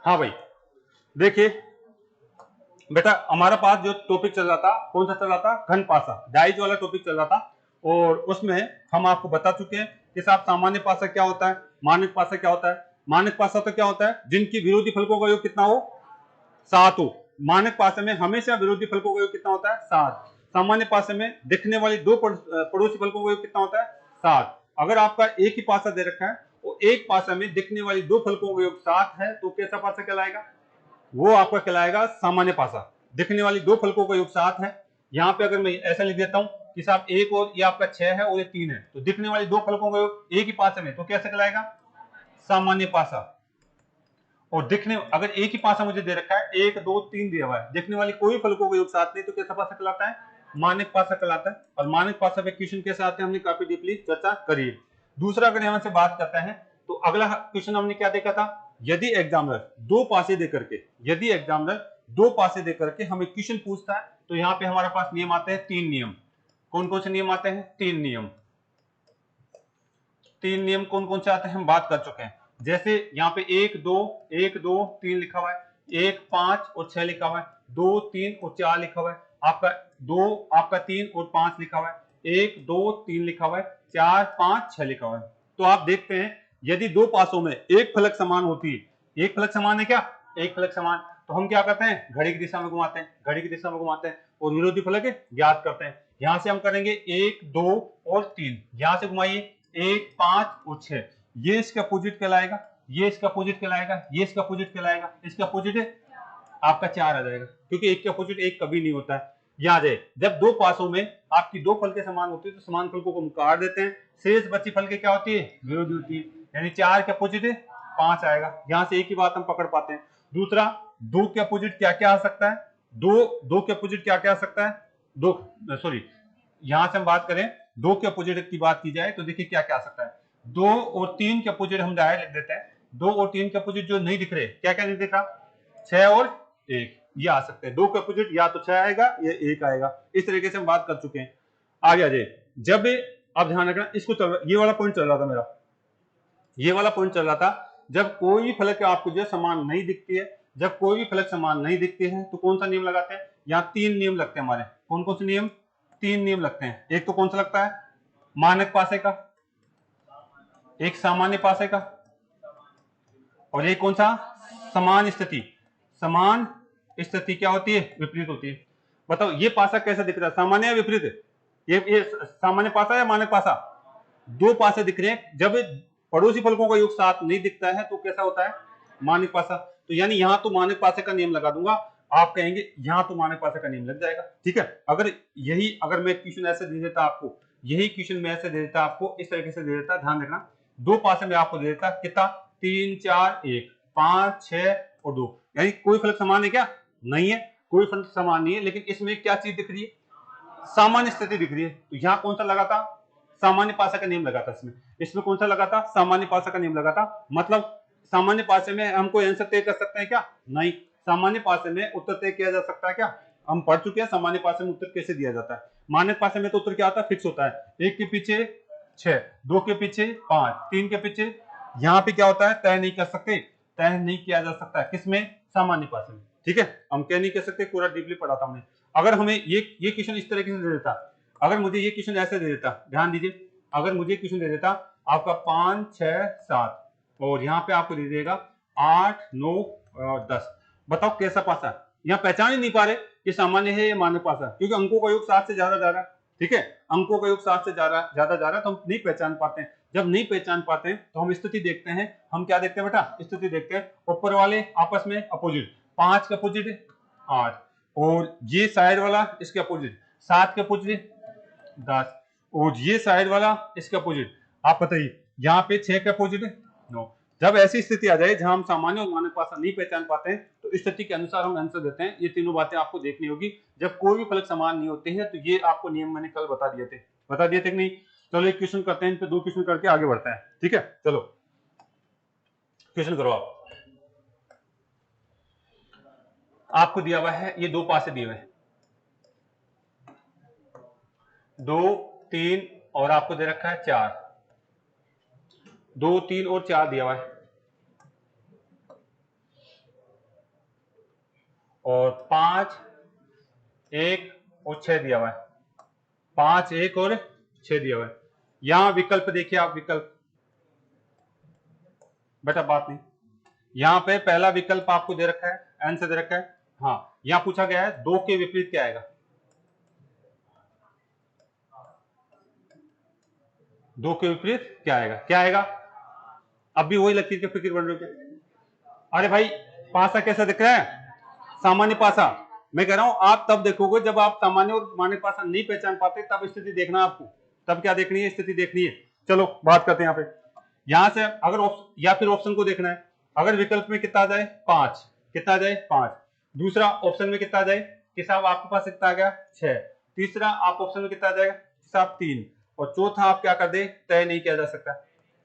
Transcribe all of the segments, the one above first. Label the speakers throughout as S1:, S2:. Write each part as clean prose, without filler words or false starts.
S1: हाँ भाई, देखिए बेटा, हमारा पास जो टॉपिक चल रहा था, कौन सा चल रहा था? घन पासा, डाइज वाला टॉपिक चल रहा था। और उसमें हम आपको बता चुके हैं कि साहब सामान्य पासा क्या होता है, मानक पासा क्या होता है। मानक पासा तो क्या होता है? जिनकी विरोधी फलकों का योग कितना हो? 7 हो। मानक पासे में हमेशा विरोधी फलकों का योग कितना होता है? 7। सामान्य पासे में दिखने वाली दो पड़ोसी फलकों का योग कितना होता है? 7। अगर आपका एक ही पासा दे रखा है, वो एक पासा में दिखने वाली दो फलकों का योग 7 है, तो कैसा पासा कहलाएगा? वो आपका कहलाएगा सामान्य पासा। दिखने वाली दो फलकों का योग 7 है। यहां पे अगर मैं ऐसा लिख देता हूं कि साहब एक और ये आपका 6 है और ये 3 है, तो दिखने वाली दो फलकों का योग एक ही पासे में, तो कैसे कहलाएगा? सामान्य पासा। और दिखने, अगर एक ही पासा मुझे दे रखा है, 1 2 3 दिया हुआ है, दिखने वाली कोई फलकों का योग 7 नहीं, तो कैसा पासा कहलाता है? मानक पासा कहलाता है। और मानक पासा पे क्वेश्चन कैसे आते हैं हमने काफी डीपली चर्चा करी है। दूसरा अगर यहां से बात करते हैं, तो अगला क्वेश्चन हमने क्या देखा था? यदि एग्जामिनर दो पासे देकर के, यदि एग्जामिनर दो पासे देकर के हमें क्वेश्चन पूछता है, तो यहाँ पे हमारे पास नियम आते हैं, 3 नियम। कौन कौन से नियम आते हैं? 3 नियम। 3 नियम कौन कौन से आते हैं हम बात कर चुके हैं। जैसे यहाँ पे 1 2 1 2 3 लिखा हुआ है, 1 5 और 6 लिखा हुआ है, 2 3 और 4 लिखा हुआ है, आपका 2 आपका 3 और 5 लिखा हुआ है, 1 2 3 लिखा हुआ है, 4 5 6 लिखा हुआ है। तो आप देखते हैं, यदि दो पासों में एक फलक समान होती है, एक फलक समान है क्या? एक फलक समान, तो हम क्या करते हैं? घड़ी की दिशा में घुमाते हैं, घड़ी की दिशा में घुमाते हैं और विरोधी फलक ज्ञात करते हैं। यहां से हम करेंगे 1 2 और 3, यहां से घुमाइए 1 5 और 6, ये इसका अपोजिट कहलाएगा, ये इसका अपोजिट कहलाएगा, ये इसका अपोजिट कहलाएगा, इसका अपोजिट आपका 4 आ जाएगा, क्योंकि एक के अपोजिट एक कभी नहीं होता है। याद है, जब दो पासों में आपकी दो फलकें समान होती है, तो समान फलकों को हम काट देते हैं, शेष बची फलकें क्या होती है? विरोधी होती है। यानी 4 के अपोजिट 5 आएगा। यहां से एक ही बात हम पकड़ पाते हैं। दूसरा, 2 के अपोजिट क्या क्या आ सकता है? दो के अपोजिट क्या क्या आ सकता है? दो, सॉरी, यहां से हम बात करें 2 के अपोजिट की बात की जाए, तो देखिए क्या क्या आ सकता है। 2 और 3 के अपोजिट हम डायरेक्ट लिख देते हैं। 2 और 3 के अपोजिट जो नहीं दिख रहे, क्या क्या नहीं दिख रहा? 6 और 1, ये आ सकते हैं। 2 के अपोजिट या तो 6 आएगा या 1 आएगा। इस तरीके से हम बात कर चुके हैं। आगे आ जाइए। जब आप ध्यान रखना, इसको चल, ये वाला पॉइंट चल रहा था मेरा, ये वाला पॉइंट चल रहा था, जब कोई भी फलक आपको जो समान नहीं दिखती है, जब कोई भी फलक समान नहीं दिखती है, तो कौन सा नियम लगाते हैं? यहाँ 3 नियम लगते हैं हमारे। कौन कौन से नियम? 3 नियम लगते हैं। एक तो कौन सा लगता है? मानक पासे का, एक सामान्य पासे का, और एक कौन सा? समान स्थिति। समान स्थिति क्या होती है? विपरीत होती है। बताओ ये पासा कैसा दिख रहा है, सामान्य या विपरीत? ये सामान्य पासा या मानक पासा? दो पासे दिख रहे हैं। जब पड़ोसी फलकों का योग 7 नहीं दिखता है, तो कैसा होता है? मानक पासा। तो यानी यहां तो मानक पासे का नियम लगा दूंगा, आप कहेंगे यहां तो मानक पासे का नियम लग जाएगा। ठीक है, अगर मैं क्वेश्चन ऐसे दे देता आपको, यही क्वेश्चन मैं ऐसे दे देता आपको, इस तरीके से दे देता, ध्यान रखना, दो पासे में आपको दे देता कितना? 3 4 1 5 6 और 2, यानी कोई फलक समान है क्या? नहीं है, कोई फलक समान नहीं है। लेकिन इसमें क्या चीज दिख रही है? सामान्य स्थिति दिख रही है। तो यहां कौन सा लगा था? सामान्य पासा का नियम लगा था। इसमें इसमें कौन सा लगा था? सामान्य पासा का नियम लगा था। मतलब सामान्य पासे में हम कोई आंसर तय कर सकते हैं क्या? नहीं। सामान्य पासे में उत्तर तय किया जा सकता है क्या? हम पढ़ चुके हैं सामान्य पासे में उत्तर कैसे दिया जाता है। मानक पासे में तो उत्तर क्या होता है? फिक्स होता है। 1 के पीछे 6, 2 के पीछे 5, 3 के पीछे, यहाँ पे क्या होता है? तय नहीं कर सकते, तय नहीं किया जा सकता है। किसमें? सामान्य पासे में। ठीक है, हम क्या नहीं कर सकते, पूरा डीपली पढ़ा था हमने। अगर हमें ये क्वेश्चन इस तरीके से दे देता, अगर मुझे ये क्वेश्चन ऐसे दे देता, ध्यान दीजिए, अगर मुझे क्वेश्चन दे देता आपका 5 6 7 और यहाँ पे आपको दे देगा 8 9 और 10, बताओ कैसा पासा? यहाँ पहचान ही नहीं पा रहे कि सामान्य है या मानक पासा, क्योंकि अंकों का योग 7 से ज्यादा जा रहा है। ठीक है, अंकों का योग 7 से ज्यादा जा रहा है, तो हम नहीं पहचान पाते हैं। जब नहीं पहचान पाते हैं, तो हम स्थिति देखते हैं। हम क्या देखते हैं बेटा? स्थिति देखते हैं। ऊपर वाले आपस में अपोजिट, 5 के अपोजिट 8, और ये साइड वाला इसके अपोजिट 7 के अपोजिट 10, और ये साइड वाला इसके अपोजिट, आप बताइए यहाँ पे 6 के अपोजिट 9। जब ऐसी स्थिति आ जाए जहां हम सामान्य और मानक पासा नहीं पहचान पाते हैं, तो स्थिति के अनुसार हम आंसर देते हैं। ये तीनों बातें आपको देखनी होगी। जब कोई भी फलक समान नहीं होते हैं, तो ये आपको नियम मैंने कल बता दिए थे कि नहीं? चलो एक क्वेश्चन करते हैं, इन पे 2 क्वेश्चन करके आगे बढ़ते हैं। ठीक है, चलो क्वेश्चन करो आप। आपको दिया हुआ है ये 2 पासे दिए हुए हैं, 2 3 और आपको दे रखा है 4, 2 3 और 4 दिया हुआ है। और 5 1 और 6 दिया हुआ है, 5 1 और 6 दिया हुआ है। यहां विकल्प देखिए आप, विकल्प बेटा बात नहीं, यहां पे पहला विकल्प आपको दे रखा है, आंसर दे रखा है। हाँ, यहां पूछा गया है 2 के विपरीत क्या आएगा, 2 के विपरीत क्या आएगा, क्या आएगा? अब भी वही लकीर के फिक्र बन रहे हो। अरे भाई पासा कैसा दिख रहा है, सामान्य पासा। मैं कह रहा हूं आप तब देखोगे जब आप सामान्य और मान्य पासा नहीं पहचान पाते, तब स्थिति देखना आपको, तब क्या देखनी है, स्थिति देखनी है। चलो बात करते हैं यहाँ पे, यहां से अगर या फिर ऑप्शन को देखना है, अगर विकल्प में कितना आ जाए 5, कितना आ जाए 5, दूसरा ऑप्शन में कितना आ जाए कि साहब आपके पास कितना आ गया 6, तीसरा आप ऑप्शन में कितना आ जाएगा साहब 3, और चौथा आप क्या कर दे, तय नहीं किया जा सकता,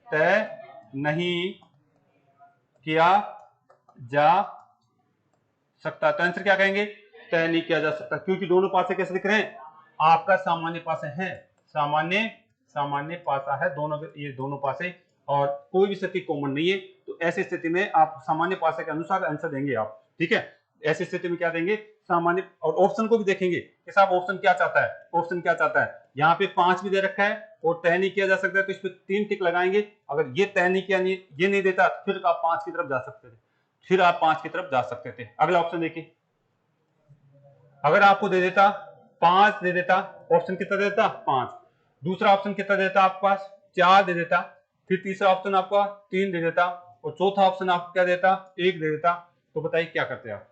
S1: तय नहीं किया जा सकता। तो आंसर क्या कहेंगे, तय नहीं किया जा सकता, क्योंकि दोनों पासे कैसे दिख रहे हैं, आपका सामान्य पासे है, सामान्य पासा है दोनों, ये दोनों पासे, और कोई भी स्थिति कॉमन नहीं है। तो ऐसी स्थिति में आप सामान्य पासे के अनुसार आंसर देंगे आप, ठीक है। ऐसी स्थिति में क्या देंगे, सामान्य। और ऑप्शन को भी देखेंगे कि साहब ऑप्शन क्या चाहता है, ऑप्शन क्या चाहता है। यहाँ पे 5 भी दे रखा है और तय नहीं किया जा सकता, तो इस पर 3 टिक लगाएंगे। अगर ये तय नहीं किया, ये नहीं देता, फिर आप 5 की तरफ जा सकते थे, फिर आप 5 की तरफ जा सकते थे। अगला ऑप्शन देखिए, अगर आपको दे देता 5 दे देता, ऑप्शन कितना दे देता 5, दूसरा ऑप्शन कितना देता आपके पास 4 दे देता, फिर तीसरा ऑप्शन आपका 3 दे देता, और चौथा ऑप्शन आपको क्या देता 1 दे देता, तो बताइए क्या करते आप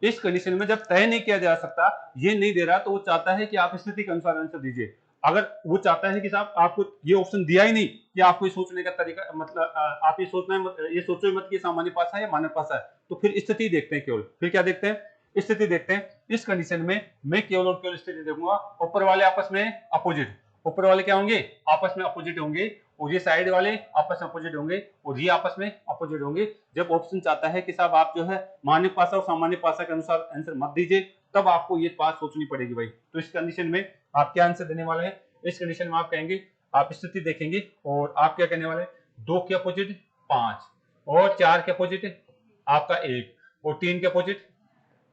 S1: इस कंडीशन में। जब तय नहीं किया जा सकता, ये नहीं दे रहा, तो वो चाहता है कि आप स्थिति के अनुसार आंसर दीजिए। अगर वो चाहता है कि साहब आपको ये ऑप्शन दिया ही नहीं, कि आपको सोचने का तरीका, मतलब आप ये सोचना है, ये सोचो मत कि सामान्य पासा है या मानव पासा है, तो फिर स्थिति देखते हैं केवल, फिर क्या देखते हैं, स्थिति देखते हैं। इस कंडीशन में मैं केवल और केवल स्थिति देखूंगा, ऊपर वाले आपस में अपोजिट, ऊपर वाले क्या होंगे, आपस में अपोजिट होंगे, और ये साइड वाले आपस में अपोजिट होंगे, और ये आपस में अपोजिट होंगे। जब ऑप्शन चाहता है कि साहब आप जो है मान्य पासा और सामान्य पासा के अनुसार आंसर मत दीजिए, तब आपको ये बात सोचनी पड़ेगी भाई। तो इस कंडीशन में आप क्या आंसर देने वाले हैं, इस कंडीशन में आप कहेंगे, आप स्थिति देखेंगे और आप क्या कहने वाले, 2 के अपोजिट 5, और 4 के अपोजिट आपका 1, और 3 के अपोजिट,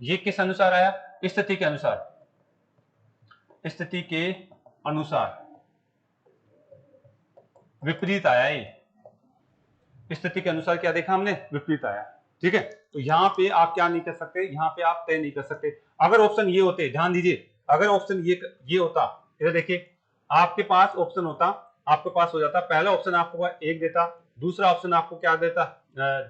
S1: ये किस अनुसार आया, स्थिति के अनुसार, स्थिति के अनुसार विपरीत आया। ये स्थिति के अनुसार क्या देखा हमने, विपरीत आया, ठीक है। तो यहाँ पे आप क्या नहीं कर सकते, यहाँ पे आप तय नहीं कर सकते। अगर ऑप्शन ये होते, ध्यान दीजिए, अगर ऑप्शन ये होता, इधर देखिए, आपके पास ऑप्शन होता, आपके पास हो जाता, पहला ऑप्शन आपको 1 देता, दूसरा ऑप्शन आपको क्या देता,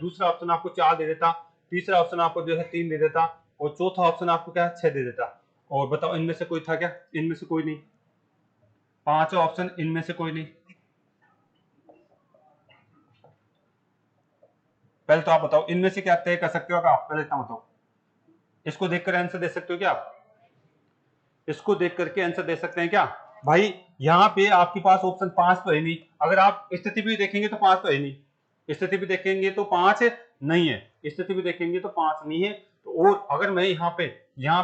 S1: दूसरा ऑप्शन आपको 4 दे देता, तीसरा ऑप्शन आपको जो है 3 दे देता, और चौथा ऑप्शन आपको क्या 6 दे देता। और बताओ इनमें से कोई था क्या, इनमें से कोई नहीं, पांचों ऑप्शन इनमें से कोई नहीं। पहले तो आप बताओ इनमें से क्या तय कर सकते हो, आप पहले इतना बताओ, इसको देखकर आंसर दे सकते हो क्या आप, इसको देख करके आंसर दे सकते हैं क्या भाई। यहाँ पे आपके पास ऑप्शन 5 तो है नहीं, अगर आप स्थिति भी देखेंगे तो 5 तो है नहीं, स्थिति भी देखेंगे तो 5 नहीं है, स्थिति भी देखेंगे तो 5 नहीं है। तो और अगर मैं यहाँ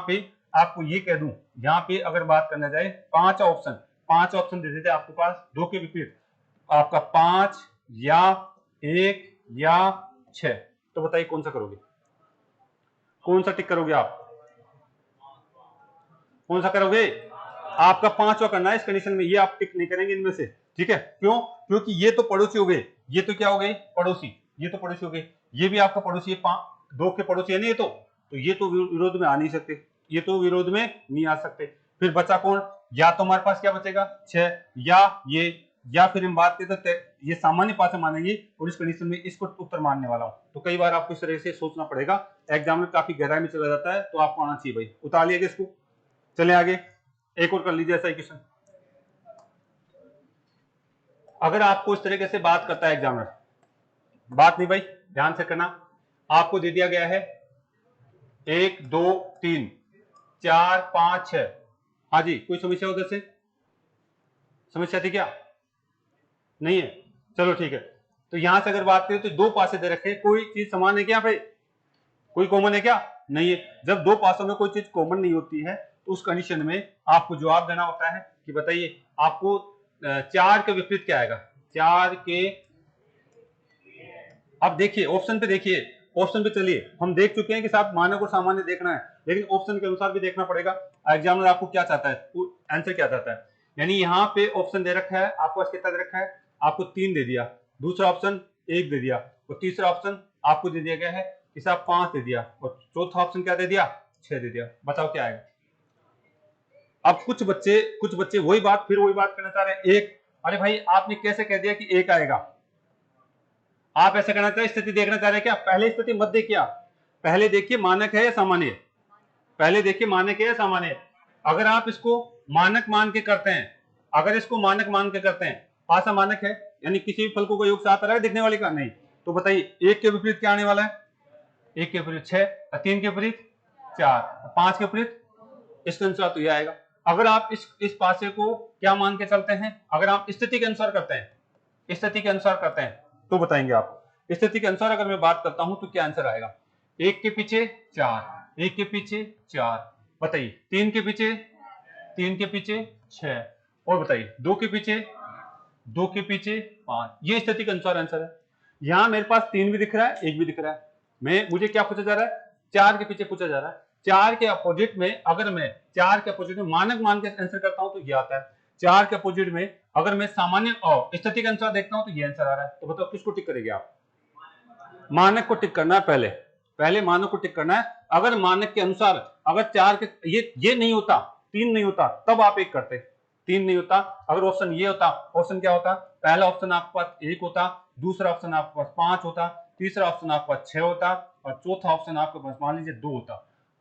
S1: पे आपको ये कह दूं, यहाँ पे अगर बात करना जाए 5 ऑप्शन दे देते आपके पास, 2 के विपरीत, आपका 5 या 1 या 6, तो बताइए कौन सा करोगे, कौन सा टिक करोगे आप, कौन सा करोगे, आपका 5वां करना है इस कंडीशन में, ये आप टिक नहीं करेंगे इनमें से, ठीक है। क्यों, क्योंकि ये तो पड़ोसी हो गए, ये तो क्या हो गए पड़ोसी, ये तो पड़ोसी हो गए, ये भी आपका पड़ोसी है, 2 के पड़ोसी है नहीं, ये तो ये तो विरोध में आ नहीं सकते, ये तो विरोध में नहीं आ सकते। फिर बचा कौन, या तो हमारे पास क्या बचेगा 6, या ये, या फिर हम बात करें तो ये सामान्य पासा मानेंगे, और इस कंडीशन में इसको उत्तर मानने वाला हूं। तो कई बार आपको इस तरह से सोचना पड़ेगा, एग्जाम में काफी गहराई में चला जाता है, तो आपको आना चाहिए भाई। उतार लिया इसको, चले आगे, एक और कर लीजिए ऐसा ही क्वेश्चन। अगर आपको इस तरीके से बात करता है एग्जामिनर, बात नहीं भाई ध्यान से करना, आपको दे दिया गया है 1 2 3 4 5 6, हाँ जी कोई समस्या उधर से, समस्या थी क्या, नहीं है, चलो ठीक है। तो यहां से अगर बात करें तो 2 पासे दे रखे, कोई चीज समान है क्या भाई, कोई कॉमन है क्या, नहीं है। जब 2 पासों में कोई चीज कॉमन नहीं होती है, तो उस कंडीशन में आपको जवाब देना होता है कि बताइए आपको 4 के विपरीत क्या आएगा, 4 के, अब देखिए ऑप्शन पे देखिए, ऑप्शन पे चलिए, हम देख चुके हैं कि साहब मानक और सामान्य देखना है, लेकिन ऑप्शन के अनुसार भी देखना पड़ेगा। एग्जामिनर आपको क्या चाहता है, आंसर क्या चाहता है। यानी यहाँ पे ऑप्शन दे रखा है, आपको कितना दे रखा है, आपको 3 दे दिया, दूसरा ऑप्शन 1 दे दिया, और तीसरा ऑप्शन आपको दे दिया गया है कि साहब 5 दे दिया, और चौथा ऑप्शन क्या दे दिया, 6 दे दिया। बताओ क्या आएगा। अब कुछ बच्चे वही बात करना चाह रहे हैं, एक, अरे भाई आपने कैसे कह दिया कि 1 आएगा। आप ऐसा करना चाहे, स्थिति देखना चाह रहे हैं क्या, पहले स्थिति मत देखिए, आप पहले देखिए मानक है या सामान्य, पहले देखिए मानक है या सामान्य। अगर आप इसको मानक मान के करते हैं, अगर इसको मानक मान के करते हैं, पासा मानक है, यानी किसी भी फलकों का योग 7 आ रहा है दिखने वाले का नहीं, तो बताइए 1 के विपरीत क्या आने वाला है, 1 के विपरीत 6, 3 के विपरीत 4, 5 के विपरीत, इसके अनुसार तो ये आएगा। अगर आप इस पासे को क्या मान के चलते हैं, अगर आप स्थिति के अनुसार करते हैं, स्थिति के अनुसार करते हैं, तो बताएंगे आप। स्थिति के अनुसार अगर मैं बात करता हूं तो क्या आंसर आएगा, 1 के पीछे 4, 1 के पीछे 4, बताइए 3 के पीछे 6, और बताइए 2 के पीछे 5, ये स्थिति के अनुसार आंसर है। यहां मेरे पास 3 भी दिख रहा है, 1 भी दिख रहा है, मुझे क्या पूछा जा रहा है, 4 के पीछे पूछा जा रहा है। 4 के अपोजिट में, अगर मैं 4 के अपोजिट में मानक मान के आंसर करता हूं तो ये आता है, 4 के अपोजिट में अगर मैं सामान्य और स्थिति के अनुसार देखता हूं तो ये आंसर आ रहा है। तो बताओ किसको टिक करेंगे आप, मानक को टिक करना है, पहले मानक को टिक करना है। अगर मानक के अनुसार अगर 4 के ये नहीं होता, 3 नहीं होता, तब आप 1 करते, 3 नहीं होता, अगर ऑप्शन ये होता, ऑप्शन क्या होता, पहला ऑप्शन आपके पास 1 होता, दूसरा ऑप्शन आपके पास 5 होता, तीसरा ऑप्शन आपके पास 6 होता, और चौथा ऑप्शन आपके पास मान लीजिए 2 होता।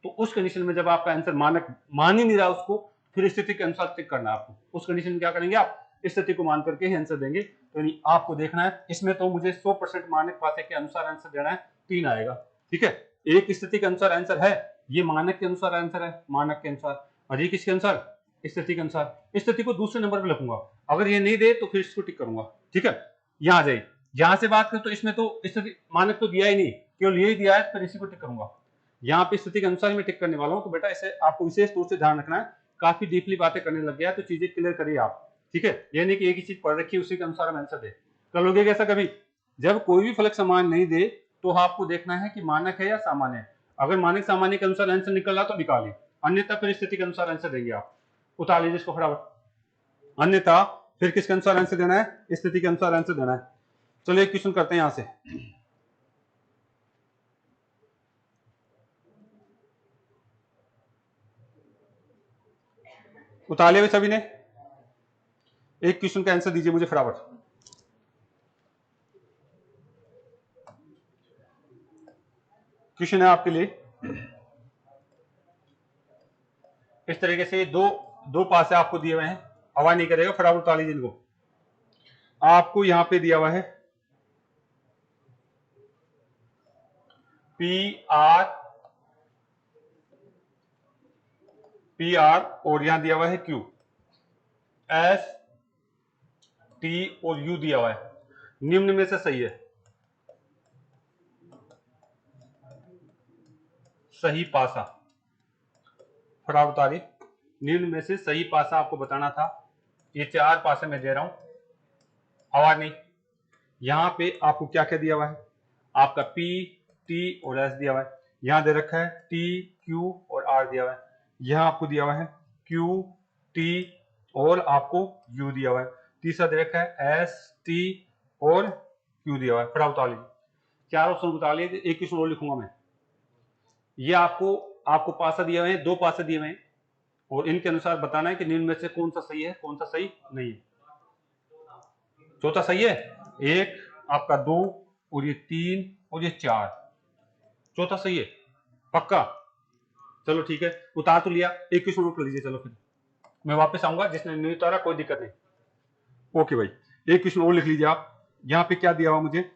S1: तो उस कंडीशन में जब आपका आंसर मानक मान ही नहीं रहा उसको, फिर स्थिति के अनुसार टिक करना है आपको। उस कंडीशन में क्या करेंगे आप, स्थिति को मान करके ही आंसर देंगे। तो यानी आपको देखना है, इसमें तो मुझे 100% मानक पासे के अनुसार आंसर देना है, 3 आएगा, ठीक है। एक स्थिति के अनुसार आंसर है, ये मानक के अनुसार आंसर है, मानक के अनुसार, और ये किसके अनुसार, स्थिति के अनुसार। स्थिति को दूसरे नंबर पे लिखूंगा, अगर ये नहीं दे तो फिर इसको टिक करूंगा, ठीक है। यहां आ जाइए, यहां से बात करें तो इसमें तो स्थिति मानक तो दिया ही नहीं, केवल यही दिया है, फिर इसी को टिक करूंगा। यहाँ पे स्थिति के अनुसार मैं टिक करने वाला हूँ। तो बेटा इसे आपको विशेष रूप से ध्यान रखना है, काफी डीपली बातें करने लग गया है, तो चीजें क्लियर करिए आप, ठीक है। ये नहीं कि एक ही चीज पढ़ रखी है उसी के अनुसार हम आंसर दे। कल हो गया ऐसा कभी, जब कोई भी फलक समान नहीं दे तो आपको देखना है कि मानक है या सामान्य है। अगर मानक सामान्य के अनुसार आंसर निकल रहा तो निकालिए, अन्यथा फिर स्थिति के अनुसार आंसर देंगे आप। उतार लीजिए इसको फटाफट, अन्यथा फिर किसके अनुसार आंसर देना है, स्थिति के अनुसार आंसर देना है। चलो एक क्वेश्चन करते हैं यहां से। उतार लिया सभी ने, एक क्वेश्चन का आंसर दीजिए मुझे फटाफट। क्वेश्चन है आपके लिए इस तरीके से, दो पासे आपको दिए हुए हैं, आवाज नहीं करेगा, फटाफट उतार लीजिए इनको। आपको यहां पे दिया हुआ है पी आर और यहां दिया हुआ है क्यू, एस टी और यू दिया हुआ है। निम्न में से सही है, सही पासा, फटाफट उतारिए। निम्न में से सही पासा आपको बताना था, ये 4 पासे मैं दे रहा हूं, आवाज नहीं। यहां पे आपको क्या क्या दिया हुआ है, आपका पी टी और एस दिया हुआ है, यहां दे रखा है टी क्यू और आर दिया हुआ है, यहां आपको दिया हुआ है क्यू टी और आपको यू दिया हुआ है, तीसरा दे रखा है एस टी और क्यू दिया हुआ है। फटाफट बता लीजिए, 4 ऑप्शन बता लीजिए, एक क्वेश्चन और लिखूंगा मैं। ये आपको पासा दिया हुए हैं, 2 पासे दिए हुए हैं, और इनके अनुसार बताना है कि निम्न में से कौन सा सही है, कौन सा सही नहीं है। चौथा सही है, 1 आपका 2 और ये 3 और ये 4, चौथा सही है पक्का। चलो ठीक है, उतार तो लिया, एक क्वेश्चन और कर लीजिए। चलो फिर मैं वापस आऊंगा, जिसने नहीं उतारा कोई दिक्कत नहीं। ओके भाई, एक क्वेश्चन और लिख लीजिए आप। यहाँ पे क्या दिया हुआ मुझे,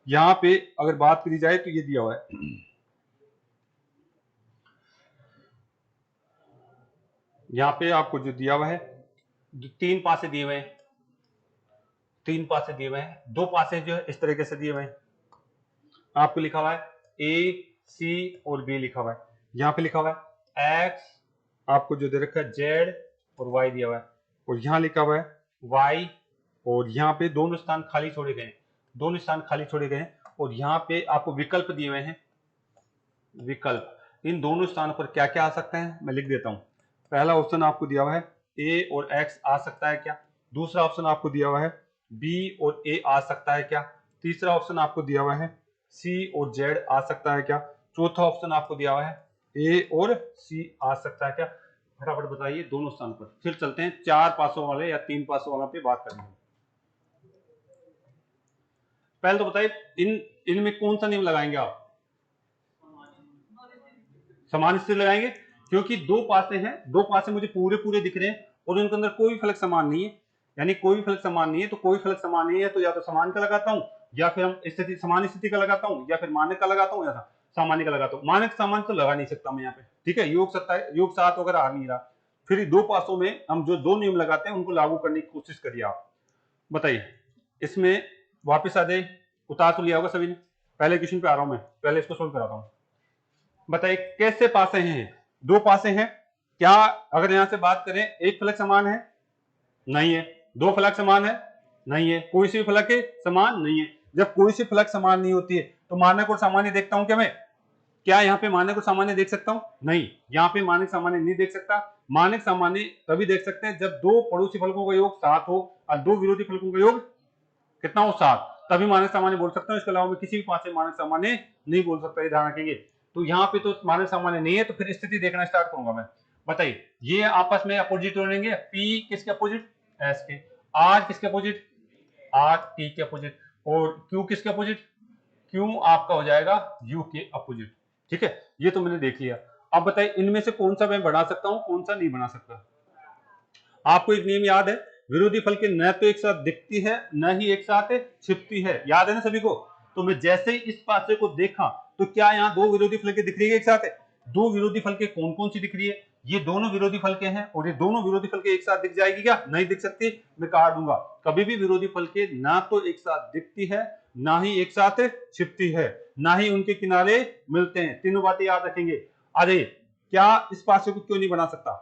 S1: यहाँ पे अगर बात करी जाए तो ये दिया हुआ है, यहाँ पे आपको जो दिया हुआ है 3 पासे दिए हुए हैं, 3 पासे दिए हुए हैं, 2 पासे जो है इस तरीके से दिए हुए हैं। आपको लिखा हुआ है ए सी और बी लिखा हुआ है, यहाँ पे लिखा हुआ है एक्स, आपको जो दे रखा है जेड और वाई दिया हुआ है, और यहाँ लिखा हुआ है वाई, और यहाँ पे दोनों स्थान खाली छोड़े गए, दोनों स्थान खाली छोड़े गए, और यहाँ पे आपको विकल्प दिए हुए हैं विकल्प। इन दोनों स्थानों पर क्या क्या आ सकते हैं मैं लिख देता हूं। पहला ऑप्शन आपको दिया हुआ है ए और एक्स आ सकता है क्या। दूसरा ऑप्शन आपको दिया हुआ है बी और ए आ सकता है क्या। तीसरा ऑप्शन आपको दिया हुआ है सी और जेड आ सकता है क्या। चौथा ऑप्शन आपको दिया हुआ है ए और सी आ सकता है क्या। फटाफट बताइए दोनों स्थान पर। फिर चलते हैं 4 पासों वाले या 3 पासों वालों पे बात करेंगे। पहले तो बताइए इनमें कौन सा नियम लगाएंगे आप। समान स्थिति लगाएंगे, क्योंकि दो पासे हैं, दो पासे मुझे पूरे पूरे दिख रहे हैं और उनके अंदर कोई फलक समान नहीं है, यानी कोई भी फलक समान नहीं है। तो कोई फलक समान नहीं है तो या तो समान का लगाता हूं या फिर हम स्थिति समान स्थिति का लगाता हूं या फिर मानक का लगाता हूं या सामान्य का लगाता हूं। मानक सामान्य तो लगा नहीं सकता मैं यहाँ पे, ठीक है। योग सत्ता योग सात वगैरह आ नहीं रहा। फिर दो पासों में हम जो दो नियम लगाते हैं उनको लागू करने की कोशिश करिए आप। बताइए इसमें वापिस आ जाए, उतार तो लिया होगा सभी ने। पहले क्वेश्चन पे आ रहा हूं मैं, पहले इसको सोल्व कराता हूं। बताइए कैसे पासे हैं, दो पासे हैं क्या। अगर यहां से बात करें एक फलक समान है, नहीं है। दो फलक समान है, नहीं है। कोई सी फलक समान नहीं है। जब कोई सी फलक समान नहीं होती है तो मानक और सामान्य देखता हूं क्या मैं। क्या यहाँ पे मानक और सामान्य देख सकता हूं, नहीं। यहाँ पे मानक सामान्य नहीं देख सकता। मानक सामान्य तभी देख सकते हैं जब दो पड़ोसी फलकों का योग 7 हो और दो विरोधी फलकों का योग कितना हो 7, तभी मानक सामान्य बोल सकता हूं। इसके अलावा मैं किसी भी पास से मानक सामान्य नहीं बोल सकता, ध्यान रखेंगे। तो यहाँ पे तो मानक सामान्य नहीं है, तो फिर स्थिति देखना स्टार्ट करूंगा मैं। बताइए ये आपस में अपोजिट रहेंगे, पी किसके अपोजिट, एस के। आर किसके अपोजिट, आर टी के अपोजिट। और क्यू किसके अपोजिट, क्यू आपका हो जाएगा यू के अपोजिट, ठीक है। ये तो मैंने देख लिया। अब बताइए इनमें से कौन सा मैं बना सकता हूं, कौन सा नहीं बना सकता। आपको एक नियम याद है, विरोधी फल के न तो एक साथ दिखती है न ही एक साथ छिपती है, याद है ना सभी को। तो मैं जैसे ही इस पासे को देखा तो क्या यहाँ दो विरोधी फल के दिख रही है एक साथ है। दो विरोधी फल के कौन कौन सी दिख रही है, ये दोनों विरोधी फल के हैं और ये दोनों विरोधी फल के एक साथ दिख जाएगी क्या, नहीं दिख सकती। मैं काट दूंगा। कभी भी विरोधी फल के ना तो एक साथ दिखती है ना ही एक साथ छिपती है, ना ही उनके किनारे मिलते हैं। तीनों बातें याद रखेंगे। अरे क्या इस पासे को क्यों नहीं बना सकता,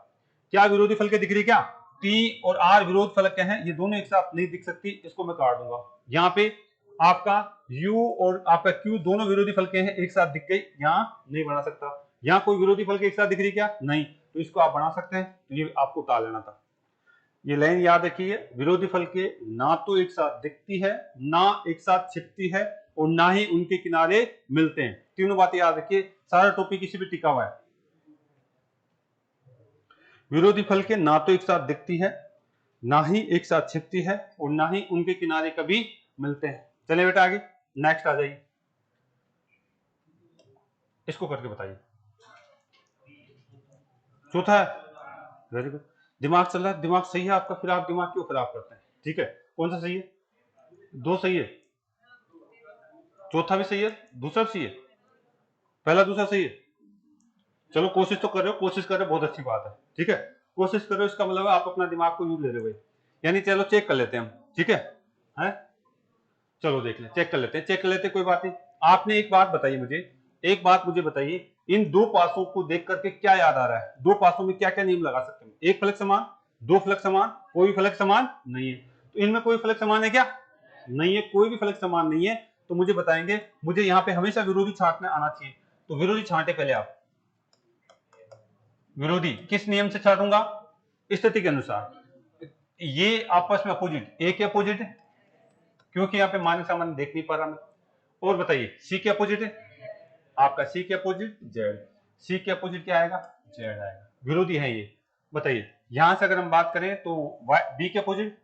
S1: क्या विरोधी फल के दिख रही, क्या T और R विरोध फलक के हैं, ये दोनों एक साथ नहीं दिख सकती, इसको मैं काट दूंगा। यहाँ पे आपका U और आपका Q दोनों विरोधी फल के हैं, एक साथ दिख गई, यहाँ नहीं बना सकता। यहाँ कोई विरोधी फल के एक साथ दिख रही क्या, नहीं। तो इसको आप बना सकते हैं, तो ये आपको उतार लेना था। ये लाइन याद रखिए, विरोधी फल के ना तो एक साथ दिखती है ना एक साथ छिपती है और ना ही उनके किनारे मिलते हैं। तीनों बातें याद रखिए, सारा टॉपिक इसी पे टिका हुआ है। विरोधी फल के ना तो एक साथ दिखती है ना ही एक साथ छिपती है और ना ही उनके किनारे कभी मिलते हैं। चलिए बेटा आगे नेक्स्ट आ जाइए, इसको करके बताइए। चौथा है, वेरी गुड। दिमाग चल रहा है, दिमाग सही है आपका, फिर आप दिमाग क्यों खराब करते हैं, ठीक है। कौन सा सही है, दो सही है, चौथा भी सही है, दूसरा भी सही है, पहला दूसरा सही है। चलो कोशिश तो कर रहे हो, कोशिश कर रहे हो, बहुत अच्छी बात है, ठीक है। कोशिश करो इसका मतलब आप अपना दिमाग को यूज ले रहे हो, यानी चलो चेक कर लेते हैं हम, ठीक है। चलो देख ले, चेक कर लेते हैं, चेक कर लेते हैं, कोई बात नहीं। आपने एक बात बताइए मुझे, एक बात मुझे बताइए, इन दो पासों को देख करके क्या याद आ रहा है, दो पासों में क्या क्या नियम लगा सकते हैं। एक फलक समान, दो फलक समान, कोई फलक समान नहीं है। तो इनमें कोई फलक समान है क्या, नहीं है, कोई भी फलक समान नहीं है। तो मुझे बताएंगे, मुझे यहाँ पे हमेशा विरोधी छांटना आना चाहिए। तो विरोधी छांटे पहले आप, विरोधी किस नियम से छाटूंगा, स्थिति के अनुसार। ये आपस में अपोजिट, ए के अपोजिट है क्योंकि यहाँ पे मानक सामान्य देख नहीं पा रहा मैं। और बताइए सी के अपोजिट है, आपका सी के अपोजिट जेड, सी के अपोजिट क्या आएगा, जेड आएगा, विरोधी है ये। बताइए यहां से अगर हम बात करें तो बी के अपोजिट,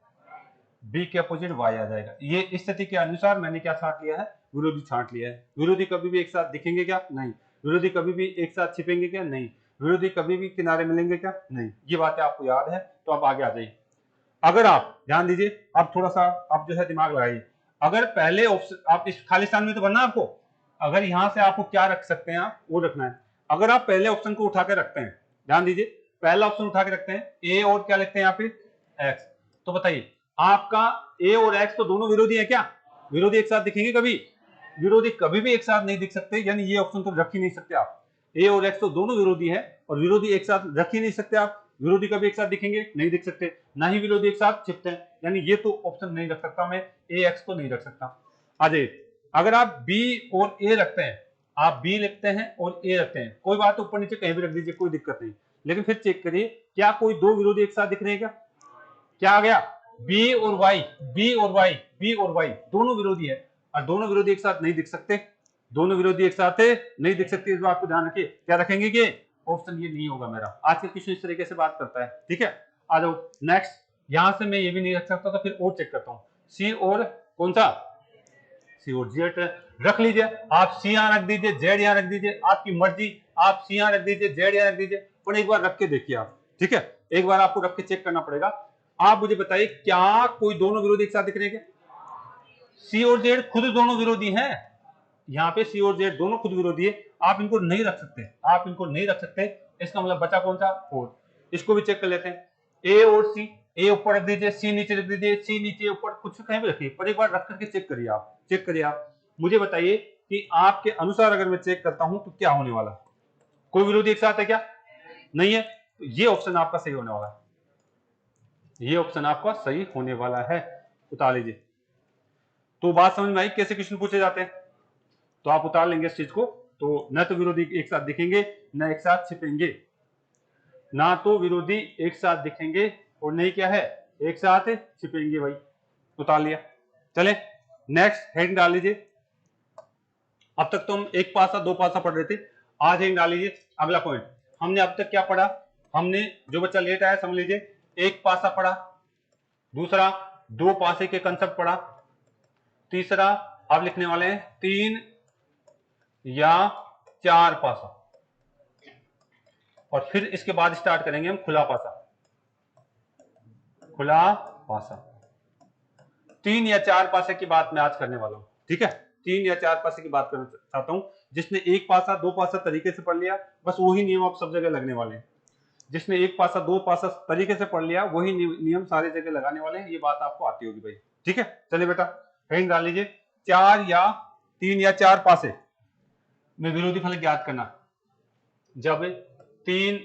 S1: बी के अपोजिट वाई आ जाएगा। ये स्थिति के अनुसार मैंने क्या छांट लिया है, विरोधी छांट लिया है। विरोधी कभी भी एक साथ दिखेंगे क्या, नहीं। विरोधी कभी भी एक साथ छिपेंगे क्या, नहीं। विरोधी कभी भी किनारे मिलेंगे क्या, नहीं। ये बातें आपको याद है, तो आप आगे आ जाइए। अगर आप ध्यान दीजिए, अब थोड़ा सा आप जो है दिमाग लगाइए। अगर पहले ऑप्शन, आप इस खाली स्थान में तो बनना आपको, अगर यहां से आपको क्या रख सकते हैं आप वो रखना है। अगर आप पहले ऑप्शन को उठा के रखते हैं, ध्यान दीजिए, पहला ऑप्शन उठा के रखते हैं, ए और क्या लिखते हैं यहाँ पे, एक्स। तो बताइए आपका ए और एक्स तो दोनों विरोधी है क्या, विरोधी एक साथ दिखेंगे कभी, विरोधी कभी भी एक साथ नहीं दिख सकते, यानी ये ऑप्शन तो रख ही नहीं सकते आप। ए और एक्स तो दोनों विरोधी है और विरोधी एक साथ रख ही नहीं सकते आप। विरोधी कभी एक साथ दिखेंगे, नहीं दिख सकते, ना ही विरोधी एक साथ छिपते हैं, यानी ये तो ऑप्शन नहीं रख सकता मैं, ए एक्स तो नहीं रख सकता। आ जाइए, अगर आप बी और ए रखते हैं आप बी लिखते हैं और ए रखते हैं, कोई बात ऊपर नीचे कहीं भी रख दीजिए, कोई दिक्कत नहीं। लेकिन फिर चेक करिए क्या कोई दो विरोधी एक साथ दिख रहे हैं क्या? क्या आ गया? बी और वाई, बी और वाई, बी और वाई दोनों विरोधी है, और दोनों विरोधी एक साथ नहीं दिख सकते, दोनों विरोधी एक साथ नहीं दिख सकते, इस बात को ध्यान रखिए। क्या रखेंगे कि ऑप्शन ये नहीं होगा मेरा। आज के क्वेश्चन इस तरीके से बात करता है, ठीक है। आ जाओ नेक्स्ट। यहां से मैं ये भी नहीं रख सकता, तो फिर और चेक करता हूं। सी और कौन सा? सी और जेड रख लीजिए। आप सी यहां रख दीजिए, जेड यहां रख दीजिए, आपकी मर्जी। आप सी यहां रख दीजिए, जेड यहां रख दीजिए, पर एक बार रख के देखिए आप, ठीक है। एक बार आपको रख के चेक करना पड़ेगा। आप मुझे बताइए क्या कोई दोनों विरोधी एक साथ दिख रहे हैं क्या? सी और जेड खुद दोनों विरोधी हैं, यहाँ पे सी और जेड दोनों खुद विरोधी है, आप इनको नहीं रख सकते, आप इनको नहीं रख सकते। इसका मतलब बचा कौन सा? 4। इसको भी चेक कर लेते हैं। ए और सी, ए ऊपर रख दीजिए, सी नीचे रख दीजिए, सी नीचे ऊपर, कुछ कहीं भी रखिए, पर एक बार रख करके चेक करिए आप, चेक करिए आप। मुझे बताइए कि आपके अनुसार अगर मैं चेक करता हूं तो क्या होने वाला? कोई विरोधी एक साथ है क्या? नहीं है, तो ये ऑप्शन आपका सही होने वाला है, ये ऑप्शन आपका सही होने वाला है, उतार लीजिए। तो बात समझ में आई कैसे क्वेश्चन पूछे जाते हैं? तो आप उतार लेंगे इस चीज को। तो न तो विरोधी एक साथ दिखेंगे, न एक साथ छिपेंगे, ना तो विरोधी एक साथ दिखेंगे और नहीं क्या है, एक साथ छिपेंगे भाई। उतार लिया। चले नेक्स्ट हेडिंग डाल लीजिए। अब तक तो हम एक पासा दो पासा पढ़ रहे थे, आज हेडिंग डाल लीजिए अगला पॉइंट। हमने अब तक क्या पढ़ा? हमने, जो बच्चा लेट आया समझ लीजिए, एक पासा पढ़ा, दूसरा दो पासे के कंसेप्ट पढ़ा, तीसरा अब लिखने वाले हैं 3 या 4 पासा, और फिर इसके बाद स्टार्ट करेंगे हम खुला पासा। खुला पासा 3 या 4 पासे की बात मैं आज करने वाला हूं, ठीक है। 3 या 4 पासे की बात करना चाहता हूं। जिसने एक पासा दो पासा तरीके से पढ़ लिया, बस वही नियम आप सब जगह लगने वाले हैं। जिसने एक पासा दो पासा तरीके से पढ़ लिया, वही नियम सारी जगह लगाने वाले हैं। ये बात आपको आती होगी भाई, ठीक है। चलिए बेटा हेडिंग डाल लीजिए, 3 या 4 पासे में विरोधी फलक ज्ञात करना। जब 3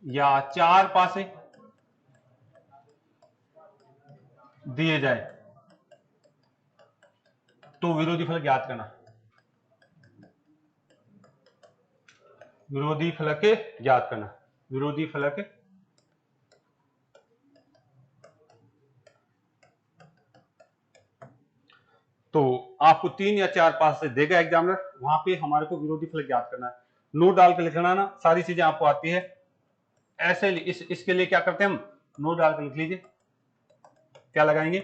S1: या 4 पासे दिए जाए तो विरोधी फलक ज्ञात करना। विरोधी फलक ज्ञात करना, विरोधी फलक तो आपको 3 या 4 पास से देगा एग्जामिनर, वहां पे हमारे को विरोधी फलक ज्ञात करना है। नोट डाल के लिखना ना, सारी चीजें आपको आती है ऐसे। इसके लिए क्या करते हैं हम, नोट डाल के लिख लीजिए। क्या लगाएंगे?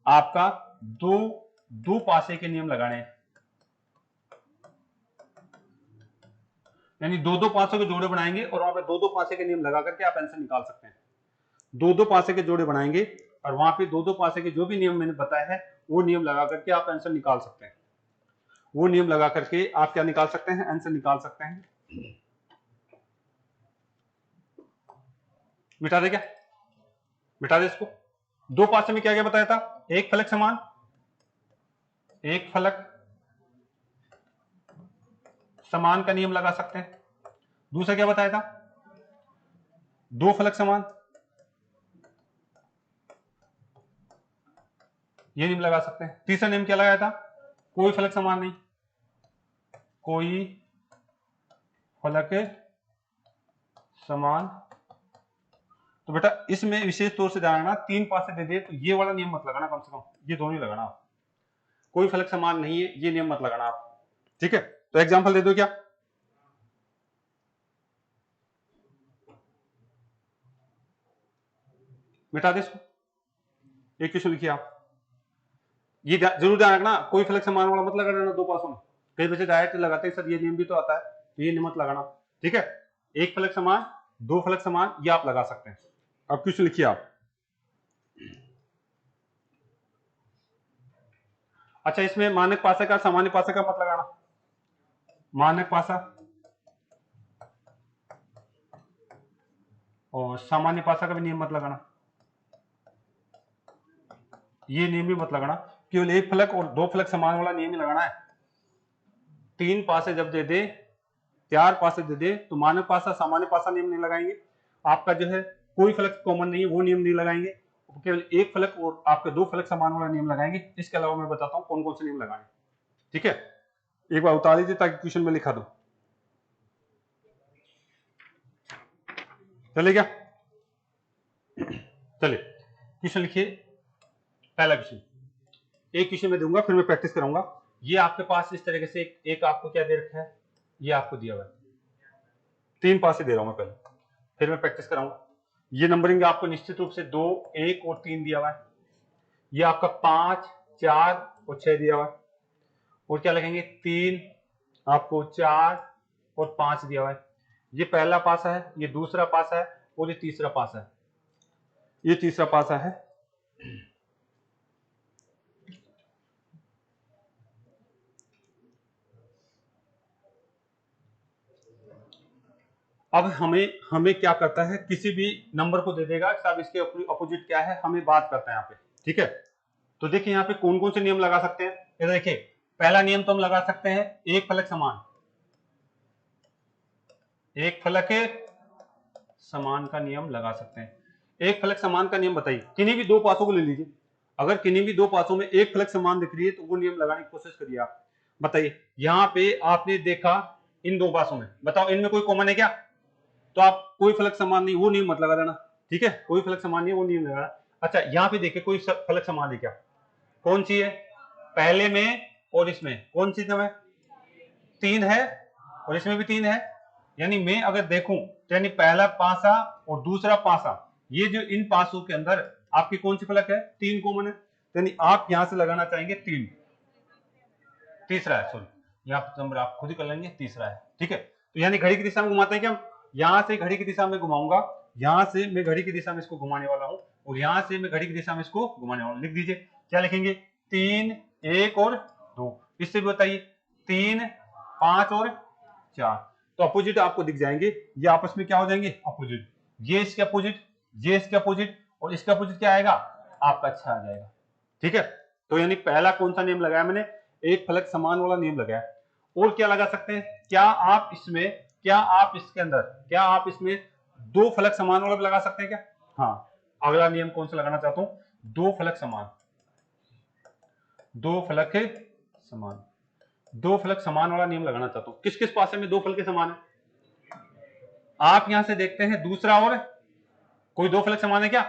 S1: आपका दो पासे के नियम लगाने हैं, यानी दो पासों के जोड़े बनाएंगे और वहां पे दो पासे के नियम लगा करके आप आंसर निकाल सकते हैं। दो पासे के जोड़े बनाएंगे और वहां पे दो पासे के जो भी नियम मैंने बताया है वो नियम लगा करके आप आंसर निकाल सकते हैं। वो नियम लगा करके आप क्या निकाल सकते हैं, आंसर निकाल सकते हैं। मिटा दे क्या? मिटा दे इसको। दो पासे में क्या क्या बताया था? एक फलक समान, एक फलक समान का नियम लगा सकते हैं। दूसरा क्या बताया था? दो फलक समान, ये नियम लगा सकते हैं। तीसरा नियम क्या लगाया था? कोई फलक समान नहीं, कोई फलक समान। तो बेटा इसमें विशेष तौर से ध्यान रखना, 3 पासे दे दे तो ये वाला नियम मत लगाना, कम से कम ये दोनों ही लगाना आप। कोई फलक समान नहीं है ये नियम मत लगाना आप, ठीक है। तो एग्जांपल दे दो क्या? मिटा दे इसको। एक क्वेश्चन लिखिए आप, ये जरूर ध्यान रखना, कोई फलक समान वाला मत लगा देना दो पासों में। कई बच्चे डायरेक्ट लगाते हैं सर ये नियम भी तो आता है, तो ये नियम मत लगाना, ठीक है। एक फलक समान, दो फलक समान, ये आप लगा सकते हैं। अब क्वेश्चन लिखिए आप। अच्छा इसमें मानक पासा का सामान्य पासा का मत लगाना, मानक पासा और सामान्य पासा का भी नियम मत लगाना, ये नियम भी मत लगाना। केवल एक फलक और दो फलक समान वाला नियम ही लगाना है। 3 पासे जब दे दे, 4 पासे दे दे तो मानक पासा सामान्य पासा नियम नहीं लगाएंगे। आपका जो है कोई फलक कॉमन नहीं है वो नियम नहीं लगाएंगे, केवल एक फलक और आपके दो फलक समान वाला नियम लगाएंगे। इसके अलावा मैं बताता हूं कौन कौन से नियम लगाने, ठीक है। एक बार उतार लीजिए ताकि क्वेश्चन में लिखा दो। चले क्या? चलिए क्वेश्चन लिखिए। पहला क्वेश्चन, एक क्वेश्चन में दूंगा फिर मैं प्रैक्टिस कराऊंगा। ये आपके पास इस तरीके से एक आपको क्या दे रखा है, ये आपको दिया हुआ है, 3 पास दे रहा हूं मैं पहले, फिर मैं प्रैक्टिस कराऊंगा। ये नंबरिंग आपको निश्चित रूप से 2, 1 और 3 दिया हुआ है। ये आपका 5, 4 और 6 दिया हुआ है। और क्या लगेंगे 3, आपको 4 और 5 दिया हुआ है। ये पहला पासा है, ये दूसरा पासा है और ये तीसरा पासा है। ये तीसरा पासा है। अब हमें क्या करता है, किसी भी नंबर को दे देगा साहब इसके अपोजिट क्या है, हमें बात करता है यहाँ पे। ठीक है, तो देखिए यहाँ पे कौन कौन से नियम लगा सकते हैं। ये देखिए पहला नियम तो हम लगा सकते हैं एक फलक समान, एक फलक समान का नियम लगा सकते हैं। एक फलक समान का नियम बताइए, किन्हीं भी दो पासों को ले लीजिए, अगर किन्हीं भी दो पासों में एक फलक समान दिख रही है तो वो नियम लगाने की कोशिश करिए आप। बताइए यहाँ पे आपने देखा इन दो पासों में, बताओ इनमें कोई कॉमन है क्या? तो आप कोई फलक समान नहीं, वो नियम मत लगा देना। ठीक है, कोई फलक समान नहीं है वो नियम लगाना। अच्छा यहाँ पे देखिए कोई फलक समान है क्या? कौन सी है? पहले में और इसमें कौन सी है? 3 है और इसमें भी 3 है। यानी मैं अगर देखूं तो यानी पहला पासा और दूसरा पासा, ये जो इन पासों के अंदर आपकी कौन सी फलक है? 3 कॉमन है। यानी आप यहां से लगाना चाहेंगे 3, तीसरा है, सॉरी यहाँ नंबर आप खुद ही कर लेंगे, तीसरा है। ठीक है, तो यानी घड़ी की दिशा में घुमाते हैं क्या? यहां से घड़ी की दिशा में घुमाऊंगा, यहां से मैं घड़ी की दिशा में इसको घुमाने वाला हूं और यहां से मैं घड़ी की दिशा में इसको घुमाने वाला हूं। लिख दीजिए, क्या लिखेंगे? 3, 1 और 2। इससे भी बताइए 3, 5 और 4, तो अपोजिट आपको दिख जाएंगे। ये आपस में क्या हो जाएंगे? अपोजिट। ये इसके अपोजिट, ये इसके अपोजिट और इसका अपोजिट क्या आएगा? आपका 6 आ जाएगा। ठीक है, तो यानी पहला कौन सा नियम लगाया मैंने? एक फलक समान वाला नियम लगाया। और क्या लगा सकते हैं? क्या आप इसमें, क्या आप इसके अंदर, क्या आप इसमें दो फलक समान वाला भी लगा सकते हैं क्या? हाँ, अगला नियम कौन सा लगाना चाहता हूं? दो फलक समान, दो फलक समान, दो फलक समान वाला नियम लगाना चाहता हूं। किस किस पासे में दो फलक समान है? आप यहां से देखते हैं दूसरा और कोई दो फलक समान है क्या?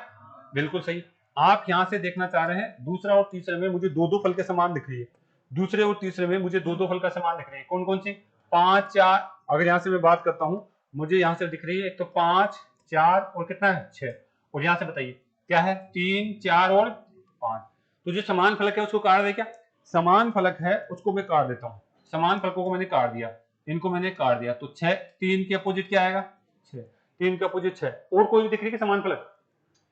S1: बिल्कुल सही। आप यहां से देखना चाह रहे हैं दूसरा और तीसरे में मुझे दो दो फल के समान दिख रही है, दूसरे और तीसरे में मुझे दो दो फल का समान दिख रही है। कौन कौन सी? 5, 4। अगर यहां से मैं बात करता हूं, मुझे यहां से दिख रही है एक तो 5, 4 और कितना है? 6। और यहां से बताइए क्या है? 3, 4 और 5। तो जो समान फलक है उसको काट दे क्या? समान फलक है उसको मैं काट देता हूं। समान फलकों को मैंने काट दिया, इनको मैंने काट दिया, तो 6, 3 के अपोजिट क्या आएगा? 6, 3 के अपोजिट 6। और कोई भी दिख रही है समान फलक?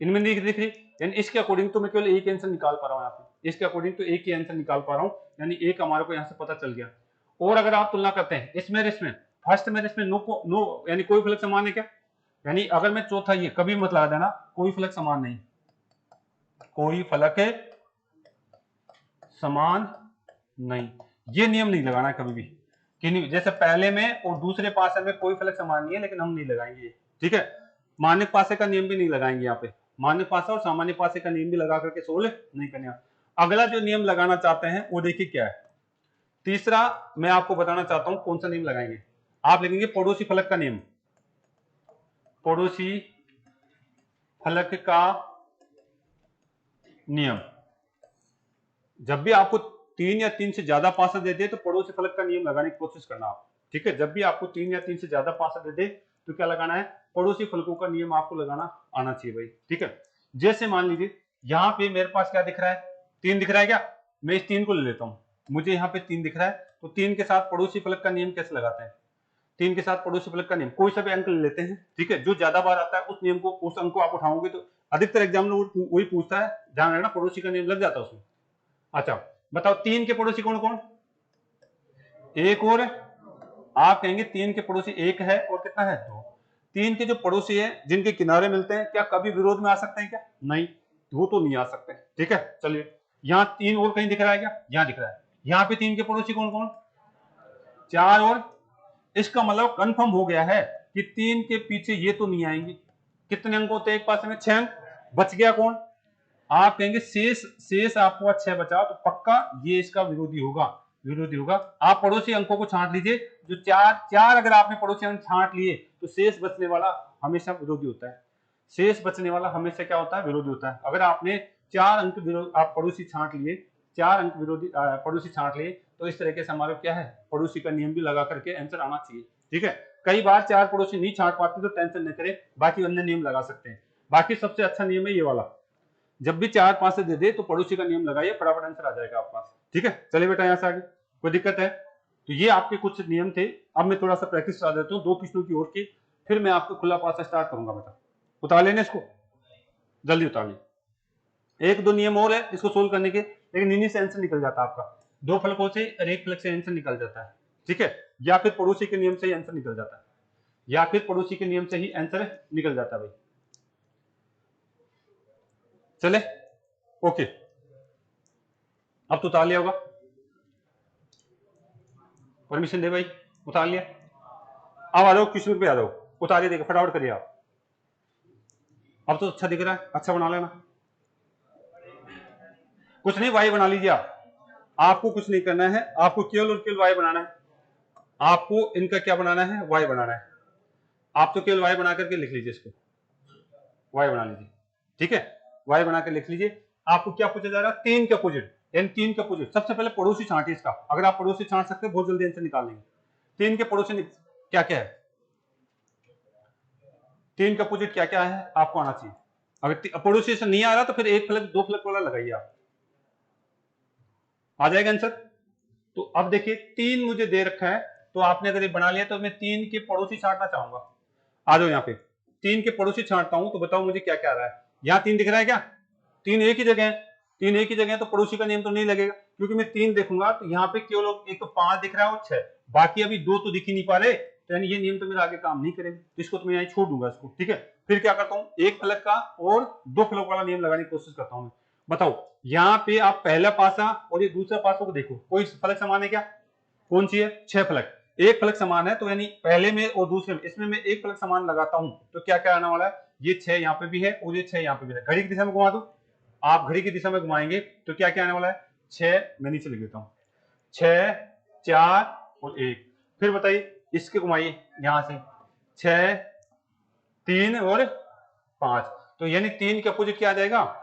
S1: इनमें नहीं दिख रही, यानी इसके अकॉर्डिंग तो मैं केवल एक आंसर निकाल पा रहा हूं। यहाँ पे इसके अकॉर्डिंग तो एक ही आंसर निकाल पा रहा हूं, यानी एक हमारे को यहाँ से पता चल गया। और अगर आप तुलना करते हैं इसमें और इसमें, फर्स्ट में इसमें नो यानी कोई फलक समान है क्या? यानी अगर मैं चौथा, ये कभी मत लगा देना कोई फलक समान नहीं, कोई फलक समान नहीं, ये नियम नहीं लगाना कभी भी कि नहीं। जैसे पहले में और दूसरे पासे में कोई फलक समान नहीं है, लेकिन हम नहीं लगाएंगे। ठीक है, मान्य पासे का नियम भी नहीं लगाएंगे यहाँ पे। मान्य पासा और सामान्य पासे का नियम भी लगा करके सोल्व नहीं करने। अगला जो नियम लगाना चाहते हैं वो देखिए क्या है। तीसरा मैं आपको बताना चाहता हूं कौन सा नियम लगाएंगे। आप लिखेंगे पड़ोसी फलक का नियम, पड़ोसी फलक का नियम। जब भी आपको 3 या 3 से ज्यादा पासा दे दे तो पड़ोसी फलक का नियम लगाने की कोशिश करना आप। ठीक है, जब भी आपको 3 या 3 से ज्यादा पासा दे दे तो क्या लगाना है? पड़ोसी फलकों का नियम आपको लगाना आना चाहिए भाई। ठीक है, जैसे मान लीजिए यहाँ पे मेरे पास क्या दिख रहा है? 3 दिख रहा है क्या? मैं इस 3 को ले लेता हूं, मुझे यहाँ पे 3 दिख रहा है, तो 3 के साथ पड़ोसी फलक का नियम कैसे लगाते हैं? 3 के साथ पड़ोसी फलक का नियम, कोई सा भी अंक ले लेते हैं। ठीक है, जो ज्यादा बार आता है उस नियम को, उस अंक को आप उठाओगे तो अधिकतर एग्जाम में वही पूछता है, ध्यान रखना पड़ोसी का नियम लग जाता है उसमें। अच्छा बताओ 3 के पड़ोसी कौन कौन? 1 और, आप कहेंगे 3 के पड़ोसी 1 है और कितना है? 2। 3 के जो पड़ोसी है जिनके किनारे मिलते हैं, क्या कभी विरोध में आ सकते हैं क्या? नहीं, वो तो नहीं आ सकते। ठीक है, चलिए यहाँ 3 और कहीं दिख रहा है क्या? यहाँ दिख रहा है। यहाँ पे 3 के पड़ोसी कौन कौन? 4 और, इसका मतलब कंफर्म हो गया है कि 3 के पीछे ये तो नहीं आएंगे। कितने अंक होते हैं एक पास में? 6 अंक। बच गया कौन? आप कहेंगे शेष आपको 6 बचा, तो पक्का ये इसका विरोधी होगा, विरोधी होगा। आप पड़ोसी अंकों को छांट लीजिए, जो चार अगर आपने पड़ोसी अंक छांट लिए तो शेष बचने वाला हमेशा विरोधी होता है। शेष बचने वाला हमेशा क्या होता है? विरोधी होता है। अगर आपने 4 अंक आप पड़ोसी छांट लिए, 4 अंक विरोधी पड़ोसी छांट लिए, तो इस तरीके से हमारा क्या है, पड़ोसी का नियम भी लगा करके आंसर आना चाहिए। ठीक है, कई बार 4 पड़ोसी नहीं छांट पाते तो टेंशन न करें, बाकी अन्य नियम लगा सकते हैं। बाकी सबसे अच्छा नियम है ये वाला, जब भी 4 5 से दे दे तो पड़ोसी का नियम लगाइए, फटाफट आंसर आ जाएगा आपके पास। ठीक है, चलिए बेटा यहाँ से आगे, कोई दिक्कत है? तो ये आपके कुछ नियम थे। अब मैं थोड़ा सा प्रैक्टिस करा देता हूँ 2 क्वेश्चनों की ओर की, फिर मैं आपको खुला पासा स्टार्ट करूंगा। बेटा उतार लेने इसको, जल्दी उतार लीजिए। 1 2 नियम और है इसको सोल्व करने के, लेकिन इन्हीं से आंसर निकल जाता है आपका। 2 फलकों से और 1 फलक से आंसर निकल जाता है। ठीक है, या फिर पड़ोसी के नियम से ही आंसर निकल जाता है, या फिर पड़ोसी के नियम से ही आंसर निकल जाता है भाई। चले, ओके, अब तो उतार लिया होगा, परमिशन दे भाई, उतार लिया। अब आ जाओ क्वेश्चन पे आ जाओ, उतारिए, देखो फटाफट करिए आप। अब तो अच्छा दिख रहा है, अच्छा बना लेना। कुछ नहीं, वाई बना लीजिए आप, आपको कुछ नहीं करना है, आपको केवल और केवल वाई बनाना है। आपको इनका क्या बनाना है? वाई बनाना है। आप तो केवल वाई बना करके लिख लीजिए, इसको वाई बना लीजिए। ठीक है, वाई बना कर लिख लीजिए। आपको क्या पूछा जा रहा है? 3 के अपोजिट, यानी 3 के अपोजिट। सबसे पहले पड़ोसी छांटिए इसका, अगर आप पड़ोसी छांट सकते हैं बहुत जल्दी आंसर निकाल लेंगे। 3 के पड़ोसी क्या क्या है? 3 का अपोजिट क्या क्या है आपको आना चाहिए। अगर पड़ोसी से नहीं आ रहा तो फिर 1 फलक 2 फलक वाला लगाइए आप, आ जाएगा आंसर। तो अब देखिए 3 मुझे दे रखा है, तो आपने अगर ये बना लिया तो मैं 3 के पड़ोसी छांटना चाहूंगा। आ जाओ यहाँ पे, 3 के पड़ोसी छांटता हूं, तो बताओ मुझे क्या क्या आ रहा है। यहाँ 3 दिख रहा है क्या? 3 एक ही जगह है, 3 एक ही जगह है, तो पड़ोसी का नियम तो नहीं लगेगा, क्योंकि मैं 3 देखूंगा तो यहाँ पे केवल एक तो 5 दिख रहा है और 6, बाकी अभी 2 तो दिख ही नहीं पा रहे, तो यानी ये नियम तो मेरा आगे काम नहीं करेगा, तो इसको तो मैं यहाँ छोड़ दूंगा इसको। ठीक है, फिर क्या करता हूँ, 1 फलक का और 2 फलक वाला नियम लगाने की कोशिश करता हूँ। बताओ यहाँ पे आप पहला पासा और ये दूसरा पासा को देखो, कोई फलक समान है क्या? कौन सी है? 6 फलक, 1 फलक समान है, तो यानी पहले में और दूसरे में, इसमें मैं 1 फलक समान लगाता हूं, तो क्या क्या आने वाला है? ये 6 यहाँ पे भी है और ये 6 यहाँ पे भी है। घड़ी की दिशा में घुमा दो, आप घड़ी की दिशा में घुमाएंगे तो क्या क्या आने वाला है? 6, मैं नीचे लिख देता हूं, 6 4 और 1। फिर बताइए इसके घुमाइए, यहां से 6 3 और 5, तो यानी 3 के अपोजिट क्या आ जाएगा?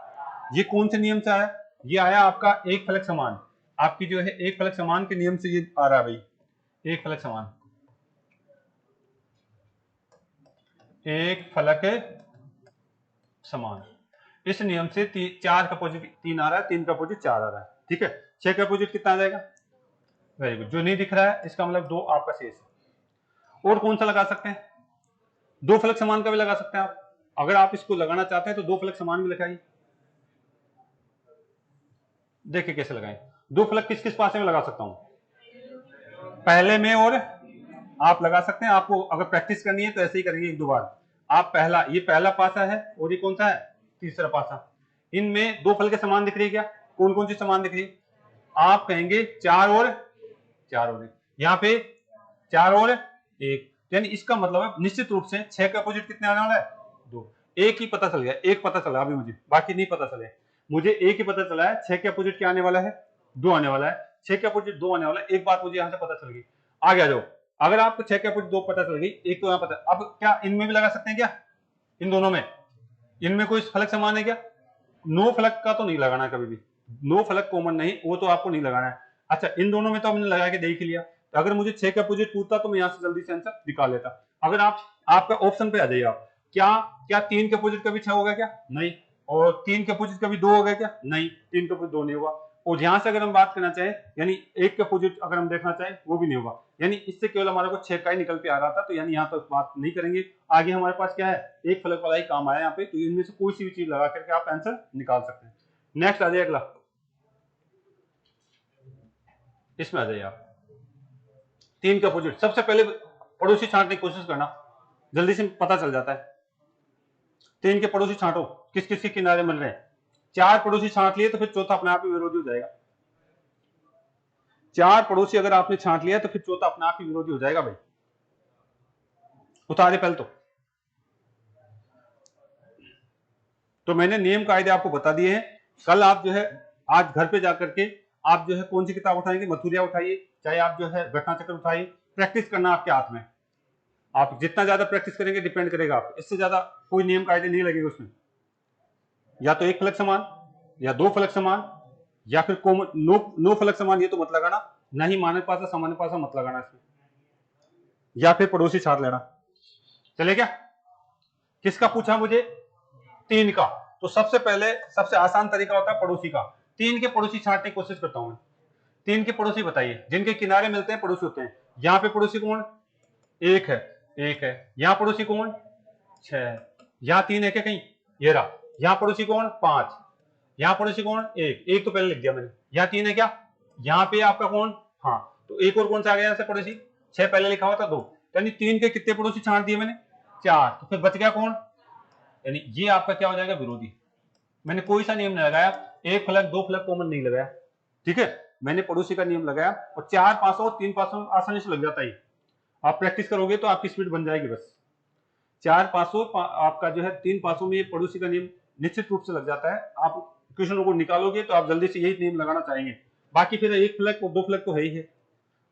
S1: ये कौन से नियम से आया? ये आया आपका 1 फलक समान, आपकी जो है 1 फलक समान के नियम से ये आ रहा है भाई। 1 फलक समान, 1 फलक समान, इस नियम से 4 का अपोजिट 3 आ रहा है, 3 का अपोजिट 4 आ रहा है। ठीक है, 6 का अपोजिट कितना आ जाएगा? वेरी गुड, जो नहीं दिख रहा है इसका मतलब 2 आपका शेष है। और कौन सा लगा सकते हैं? 2 फलक समान का भी लगा सकते हैं आप, अगर आप इसको लगाना चाहते हैं तो 2 फलक समान भी लगाइए। देखिए कैसे लगाएं। 2 फलक किस किस पासे में लगा सकता हूं? पहले में, और आप लगा सकते हैं, आपको अगर प्रैक्टिस करनी है तो ऐसे ही करेंगे 1 2 बार। आप पहला, ये पहला पासा है और ये कौन सा है? तीसरा पासा। इनमें 2 फल के समान दिख रही है क्या? कौन कौन सी समान दिख रही है? आप कहेंगे 4 और 4 और 1, यहाँ पे 4 और 1, यानी इसका मतलब है निश्चित रूप से 6 का अपोजिट कितने आने वाला है? 2। एक ही पता चल गया, एक पता चला अभी मुझे, बाकी नहीं पता चले। मुझे एक ही पता चला है 6 के अपोजिट क्या आने वाला है? 2 आने वाला है। 6 के अपोजिट 2 आने वाला है, एक बात मुझे यहाँ से पता चल गई। आगे आ जाओ, अगर आपको 6 के अपोजिट 2 पता चल गई, एक तो यहाँ पता, अब क्या इनमें भी लगा सकते हैं क्या? इन दोनों में, इनमें कोई फलक समान है क्या? 9 फलक का तो नहीं लगाना कभी भी, 9 फलक कॉमन नहीं, वो तो आपको नहीं लगाना है। अच्छा, इन दोनों में तो हमने लगा के देख लिया, तो अगर मुझे 6 का अपोजिट पूछता तो मैं यहाँ से जल्दी से आंसर निकाल लेता। अगर आपका ऑप्शन पे आ जाइए आप, क्या 3 के अपोजिट कभी 6 होगा क्या? नहीं। और 3 के अपोजिट कभी 2 होगा क्या? नहीं, 3 के अपोजिट 2 नहीं होगा। और यहां से अगर हम बात करना चाहें, यानी 1 के अपोजिट अगर हम देखना चाहें, वो भी नहीं होगा, यानी इससे केवल हमारे को 6 का ही निकल के आ रहा था, तो यानी यहाँ तो बात नहीं करेंगे। आगे हमारे पास क्या है? 1 फलक वाला ही काम आया यहाँ पे, तो इनमें से कोई सी भी चीज लगा करके आप आंसर निकाल सकते हैं। नेक्स्ट आ जाइए, अगला इसमें आ जाइए आप। 3 के अपोजिट, सबसे पहले पड़ोसी छांटने की कोशिश करना, जल्दी से पता चल जाता है। 3 के पड़ोसी छांटो, किस किस के किनारे मिल रहे हैं। 4 पड़ोसी छांट लिए तो फिर चौथा अपने आप ही विरोधी हो जाएगा। 4 पड़ोसी अगर आपने छांट लिया तो फिर चौथा अपने आप ही विरोधी हो जाएगा भाई। उतारे पहले तो मैंने नियम कायदे आपको बता दिए हैं। कल आप जो है आज घर पे जाकर के आप जो है कौन सी किताब उठाएंगे, मथुरिया उठाइए, चाहे आप जो है घटना चक्र उठाइए, प्रैक्टिस करना आपके हाथ में। आप जितना ज्यादा प्रैक्टिस करेंगे डिपेंड करेगा आप, इससे ज्यादा कोई नियम कायदे नहीं लगेगा उसमें। या तो एक फलक समान, या दो फलक समान, या फिर नो फलक समान, ये तो मत लगाना, ना ही मानक पासा सामान्य पासा मत लगाना इसमें, या फिर पड़ोसी छाट लेना। चले क्या? किसका पूछा मुझे? 3 का। तो सबसे पहले सबसे आसान तरीका होता है पड़ोसी का। 3 के पड़ोसी छांटने की कोशिश करता हूं मैं। 3 के पड़ोसी बताइए, जिनके किनारे मिलते हैं पड़ोसी होते हैं। यहां पे पड़ोसी कौन? 1 है, 1 है। यहां पड़ोसी कौन? 6 है। यहां 3 है क्या कहीं? ये रहा। यहां पड़ोसी कौन? 5। यहां पड़ोसी कौन? 1 तो पहले लिख दिया मैंने। यहां 3 है क्या? यहां पे आपका कौन? हाँ, तो एक और कौन सा आ गया यहां से पड़ोसी? 6 पहले लिखा हुआ था 2, यानी 3 के कितने पड़ोसी छांट दिए मैंने? 4। तो फिर बच गया कौन? यानी ये आपका क्या हो जाएगा? विरोधी। मैंने कोई सा नियम नहीं लगाया, एक फलक दो फलक कॉमन नहीं लगाया, ठीक है, मैंने पड़ोसी का नियम लगाया, और 4 पासों और 3 पासों आसानी से लग जाता है। आप प्रैक्टिस करोगे तो आपकी स्पीड बन जाएगी। बस 4 पासों आपका जो है 3 पासों में ये पड़ोसी का नियम निश्चित रूप से लग जाता है। आप क्वेश्चनों को निकालोगे तो आप जल्दी से यही नियम लगाना चाहेंगे। बाकी फिर एक फलक और 2 फलक तो है ही है,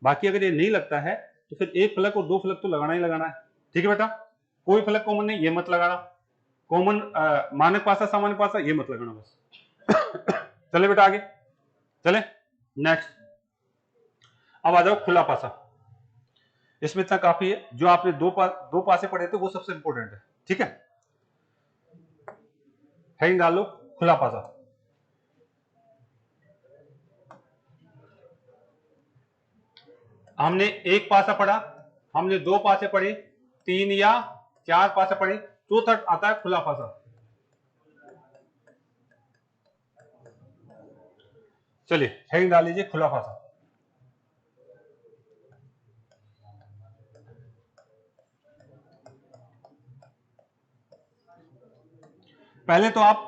S1: बाकी अगर ये नहीं लगता है तो फिर एक फलक और 2 फलक तो लगाना ही लगाना है। ठीक है बेटा, कोई फलक कॉमन नहीं, ये मत लगाना। कॉमन मानक पासा सामान्य पासा ये मत लगाना बस। चले बेटा आगे चले। नेक्स्ट, अब आ जाओ खुला पासा। इसमें इतना काफी है, जो आपने दो पासे पढ़े थे वो सबसे इंपॉर्टेंट है। ठीक है, हेडिंग डाल लो खुला पासा। हमने एक पासा पढ़ा, हमने 2 पासे पढ़े, 3 या 4 पासे पढ़े, चौथा आता है खुला पासा। चलिए हेडिंग डाल लीजिए खुला पासा। पहले तो आप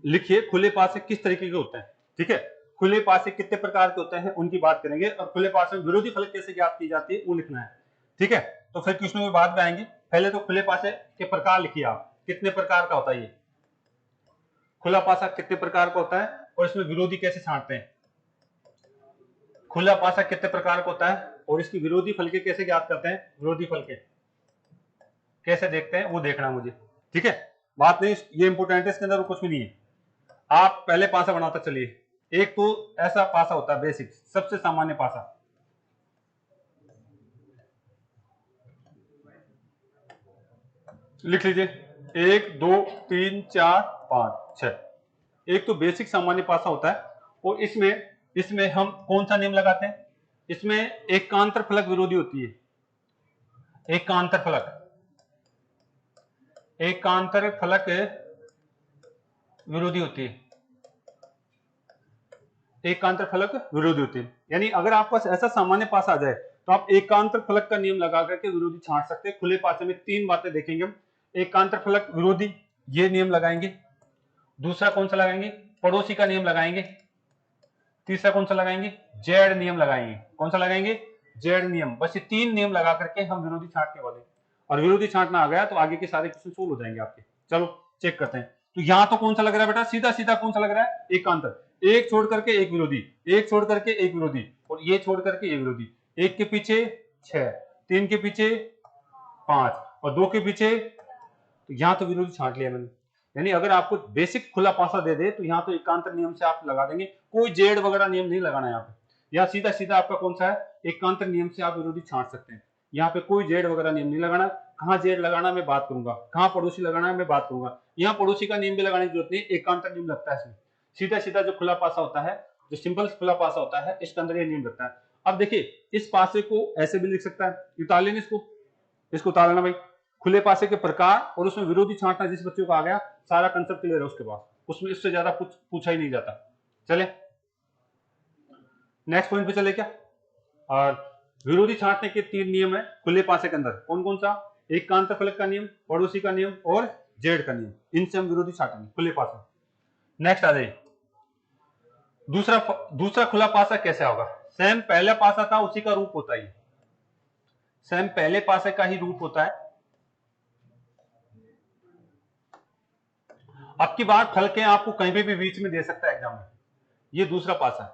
S1: लिखिए खुले पासे किस तरीके के होते हैं। ठीक है, खुले पासे कितने प्रकार के होते हैं उनकी बात करेंगे, और खुले पासे में विरोधी फलक कैसे ज्ञात की जाती है वो लिखना है। ठीक है, तो फिर क्वेश्चन में बाद में आएंगे। पहले तो खुले पासे के प्रकार लिखिए आप, कितने प्रकार का होता है ये खुला पासा, कितने प्रकार का होता है, और इसमें विरोधी कैसे छांटते हैं। खुला पासा कितने प्रकार का होता है और इसकी विरोधी फलके कैसे ज्ञात करते हैं, विरोधी फलके कैसे देखते हैं वो देखना मुझे। ठीक है, बात नहीं, ये इंपोर्टेंट है, इसके अंदर कुछ भी नहीं है। आप पहले पासा बनाते चलिए। एक तो ऐसा पासा होता है बेसिक, सबसे सामान्य पासा, लिख लीजिए 1 2 3 4 5 6। एक तो बेसिक सामान्य पासा होता है, और इसमें इसमें हम कौन सा नियम लगाते हैं, इसमें एकांतर फलक विरोधी होती है। एकांतर फलक, एकांतर फलक विरोधी होती है, एकांतर फलक विरोधी होती है। यानी अगर आपके पास ऐसा सामान्य पासा आ जाए तो आप एकांतर फलक का नियम लगा करके विरोधी छांट सकते हैं। खुले पासे में 3 बातें देखेंगे हम। एकांतर फलक विरोधी, ये नियम लगाएंगे। दूसरा कौन सा लगाएंगे, पड़ोसी का नियम लगाएंगे। तीसरा कौन सा लगाएंगे, जेड नियम लगाएंगे। कौन सा लगाएंगे, जेड नियम। बस ये 3 नियम लगा करके हम विरोधी छांटने वाले हैं, और विरोधी छांटना आ गया तो आगे के सारे क्वेश्चन सोल्व हो जाएंगे आपके। चलो चेक करते हैं। तो यहां तो कौन सा लग रहा है बेटा, सीधा सीधा कौन सा लग रहा है, एकांतर। एक छोड़ करके एक विरोधी, एक छोड़ करके एक विरोधी, और ये छोड़ करके ये विरोधी। एक के पीछे 6, 3 के पीछे 5, और 2 के पीछे, तो यहां तो विरोधी छांट लिया मैंने। यानी अगर आपको बेसिक खुला पासा दे दे तो यहाँ तो एकांतर नियम से आप लगा देंगे, कोई जेड वगैरह नियम नहीं लगाना यहाँ पे। यहाँ सीधा सीधा आपका कौन सा है, एकांतर नियम से आप विरोधी छांट सकते हैं। यहाँ पे कोई जेड वगैरह नियम नहीं लगाना। कहाँ जेड लगाना मैं बात करूंगा, कहाँ पड़ोसी लगाना है मैं बात करूंगा। यहाँ पड़ोसी का नियम भी लगाने की जरूरत नहीं, एकांतर नियम लगता है इसमें। सीधा सीधा जो खुला पासा होता है, जो सिंपल खुला पासा होता है, इसके अंदर ये नियम लगता है। अब देखिए, इस पासे को ऐसे भी लिख सकता है, उतार लेना इसको, इसको उतार लेना भाई। खुले पासे के प्रकार और उसमें विरोधी छांटना जिस बच्चे को आ गया, सारा कंसेप्ट क्लियर है उसके पास, उसमें इससे ज्यादा कुछ पूछा ही नहीं जाता। चले नेक्स्ट पॉइंट पे चले क्या। और विरोधी छांटने के 3 नियम है खुले पासे के अंदर, कौन कौन सा, एकांतर फलक का नियम, पड़ोसी का नियम और जेड का नियम। इनसे हम विरोधी छांटेंगे खुले पासे। नेक्स्ट आ जाइए, दूसरा खुला पासा कैसे होगा। सेम पहला पासा था उसी का रूप होता है, सेम पहले पासे का ही रूप होता है। अब की बार फलके आपको कहीं पे भी बीच में दे सकता है एग्जाम में। ये दूसरा पासा है,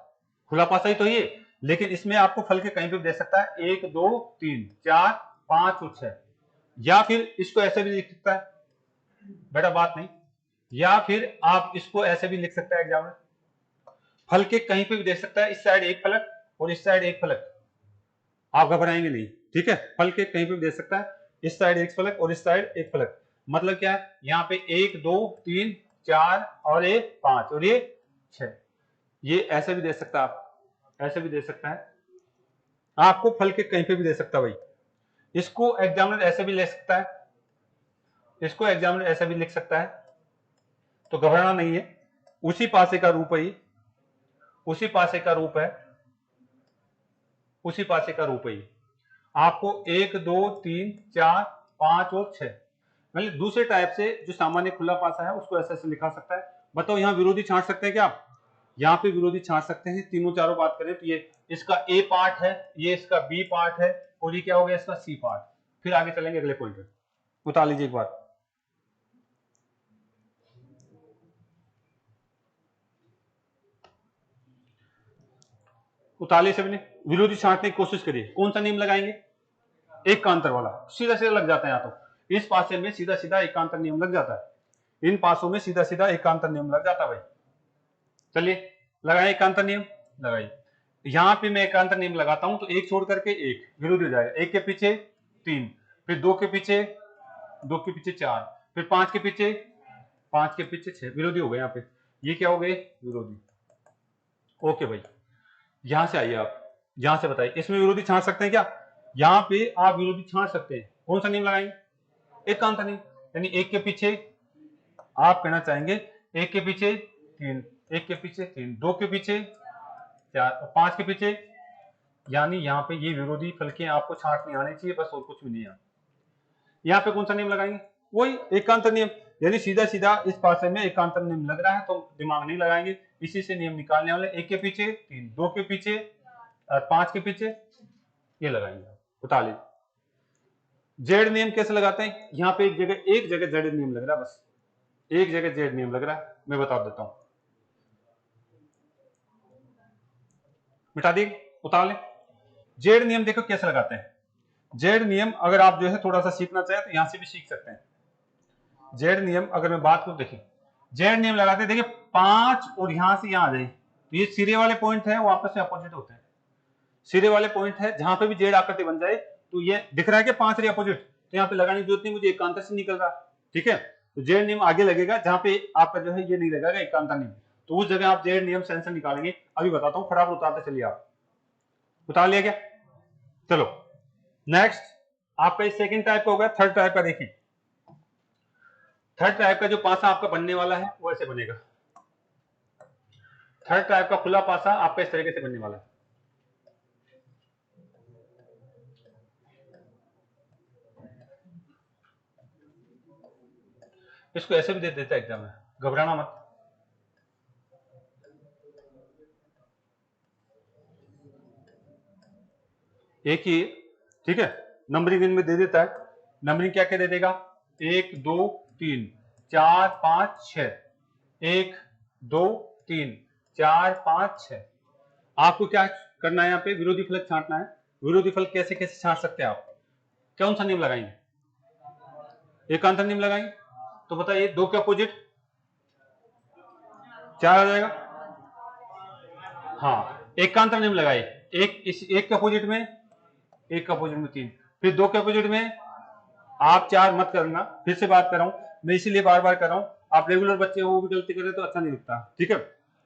S1: खुला पासा ही तो ये, लेकिन इसमें आपको फल के कहीं पे भी दे सकता है, 1 2 3 4 5 और 6, या फिर इसको ऐसे भी लिख सकता है, बेटा बात नहीं, या फिर आप इसको ऐसे भी लिख सकता है एग्जाम में, फल के कहीं पे भी दे सकता है, इस साइड एक फलक और इस साइड एक फलक, आप घबराएंगे नहीं, ठीक है। फल के कहीं पे भी दे सकता है, इस साइड एक फलक और इस साइड एक फलक, मतलब क्या है, यहाँ पे 1 2 3 4 और ये 5 और ये 6, ये ऐसे भी दे सकता है, आप ऐसे भी दे सकता है, आपको फल के कहीं पे भी दे सकता है भाई। इसको एग्जामिनर ऐसे भी ले सकता है, इसको एग्जामिनर ऐसे भी लिख सकता है, तो घबराना नहीं है, उसी पासे का रूप है, उसी पासे का रूप है, उसी पासे का रूप है। आपको 1 2 3 4 5 और 6, मतलब दूसरे टाइप से जो सामान्य खुला पासा है उसको ऐसे ऐसे लिखा सकता है। बताओ यहाँ विरोधी छांट सकते हैं क्या आप? यहाँ पे विरोधी छांट सकते हैं, तीनों चारों बात करें तो ये इसका ए पार्ट है, ये इसका बी पार्ट है, और ये क्या हो गया इसका सी पार्ट। फिर आगे चलेंगे अगले पॉइंट पे, उतार लीजिए एक बार। उतारले से भी विरोधी छांटने की कोशिश करिए। कौन सा नियम लगाएंगे? एकांतर वाला, सीधा सीधा लग जाता है। यहाँ तो इस पासे में सीधा सीधा एकांतर नियम लग जाता है, इन पासों में सीधा सीधा एकांतर नियम लग जाता है भाई। चलिए लगाए एकांतर नियम, लगाइए। यहां पे मैं एकांतर नियम लगाता हूं तो एक छोड़ करके एक विरोधी हो जाएगा, एक के पीछे 3, फिर 2 के पीछे 4, फिर 5 के पीछे 6, विरोधी हो गए यहाँ पे, ये क्या हो गए विरोधी। ओके भाई, यहां से आइए आप, यहां से बताइए इसमें विरोधी छांट सकते हैं क्या? यहाँ पे आप विरोधी छांट सकते हैं। कौन सा नियम लगाएंगे? एकांतर नियम, यानी एक के पीछे, आप कहना चाहेंगे एक के पीछे 3, एक के पीछे 3, 2 के पीछे 4 और 5 के पीछे, यानी यहाँ पे ये विरोधी फलकें आपको छांटनी आनी चाहिए, बस और कुछ भी नहीं है। यहाँ पे कौन सा नियम लगाएंगे? वही एकांतर नियम, यानी सीधा सीधा इस पासे में एकांतर नियम लग रहा है तो दिमाग नहीं लगाएंगे, इसी से नियम निकालने वाले। एक के पीछे 3, 2 के पीछे 5 के पीछे, ये लगाएंगे। बता लीजिए जेड नियम कैसे लगाते हैं? यहाँ पे एक जगह जेड नियम लग रहा है, बस एक जगह जेड नियम लग रहा है, मैं बता देता हूं, मिटा दी, उतार ले। जेड नियम देखो कैसे लगाते हैं। जेड नियम अगर आप जो है थोड़ा सा सीखना चाहे तो यहां से भी सीख सकते हैं। जेड नियम अगर मैं बात करूं, देखिए जेड नियम लगाते हैं, देखिए 5 और यहां से यहां आ जाए तो ये सिरे वाले पॉइंट है वो आपस में अपोजिट होते हैं, सिरे वाले पॉइंट है, जहां पे भी जेड आकृति बन जाए तो ये दिख रहा है कि 5 रे अपोजिट, तो यहाँ पे लगाने की जरूरत नहीं, मुझे एकांतर से निकल रहा, ठीक है। तो जेड नियम आगे लगेगा जहां पे आपका जो है ये नहीं लगेगा एकांतर नियम, तो उस जगह आप जेड नियम सेंसर निकालेंगे। अभी बताता हूँ, फटाफट उतारते चलिए। आप उतार लिया क्या? चलो नेक्स्ट आपका इस सेकंड टाइप का होगा। थर्ड टाइप का देखिए, थर्ड टाइप का जो पासा आपका बनने वाला है वो ऐसे बनेगा। थर्ड टाइप का खुला पासा आपका इस तरीके से बनने वाला है। इसको ऐसे भी दे देता है एग्जाम में, घबराना मत। एक ही, ठीक है, नंबरिंग इनमें दे देता है। नंबरिंग क्या क्या दे देगा? 1 2 3 4 5 6, 1 2 3 4 5 6। आपको क्या करना है? यहाँ पे विरोधी फलक छांटना है। विरोधी फलक कैसे कैसे छांट सकते हैं आप? कौन सा नियम लगाएंगे? एकांतर नियम लगाएंगे, तो बताइए 2 के अपोजिट 4 आ जाएगा। हाँ, एकांतर नियम लगाइए, एक इस एक के अपोजिट में, एक के अपोजिट में 3, फिर 2 के अपोजिट में आप 4 मत करना। फिर से बात कर रहा हूं मैं, इसीलिए बार बार कर रहा हूं, आप रेगुलर बच्चे वो भी गलती करें तो अच्छा नहीं लगता, ठीक है।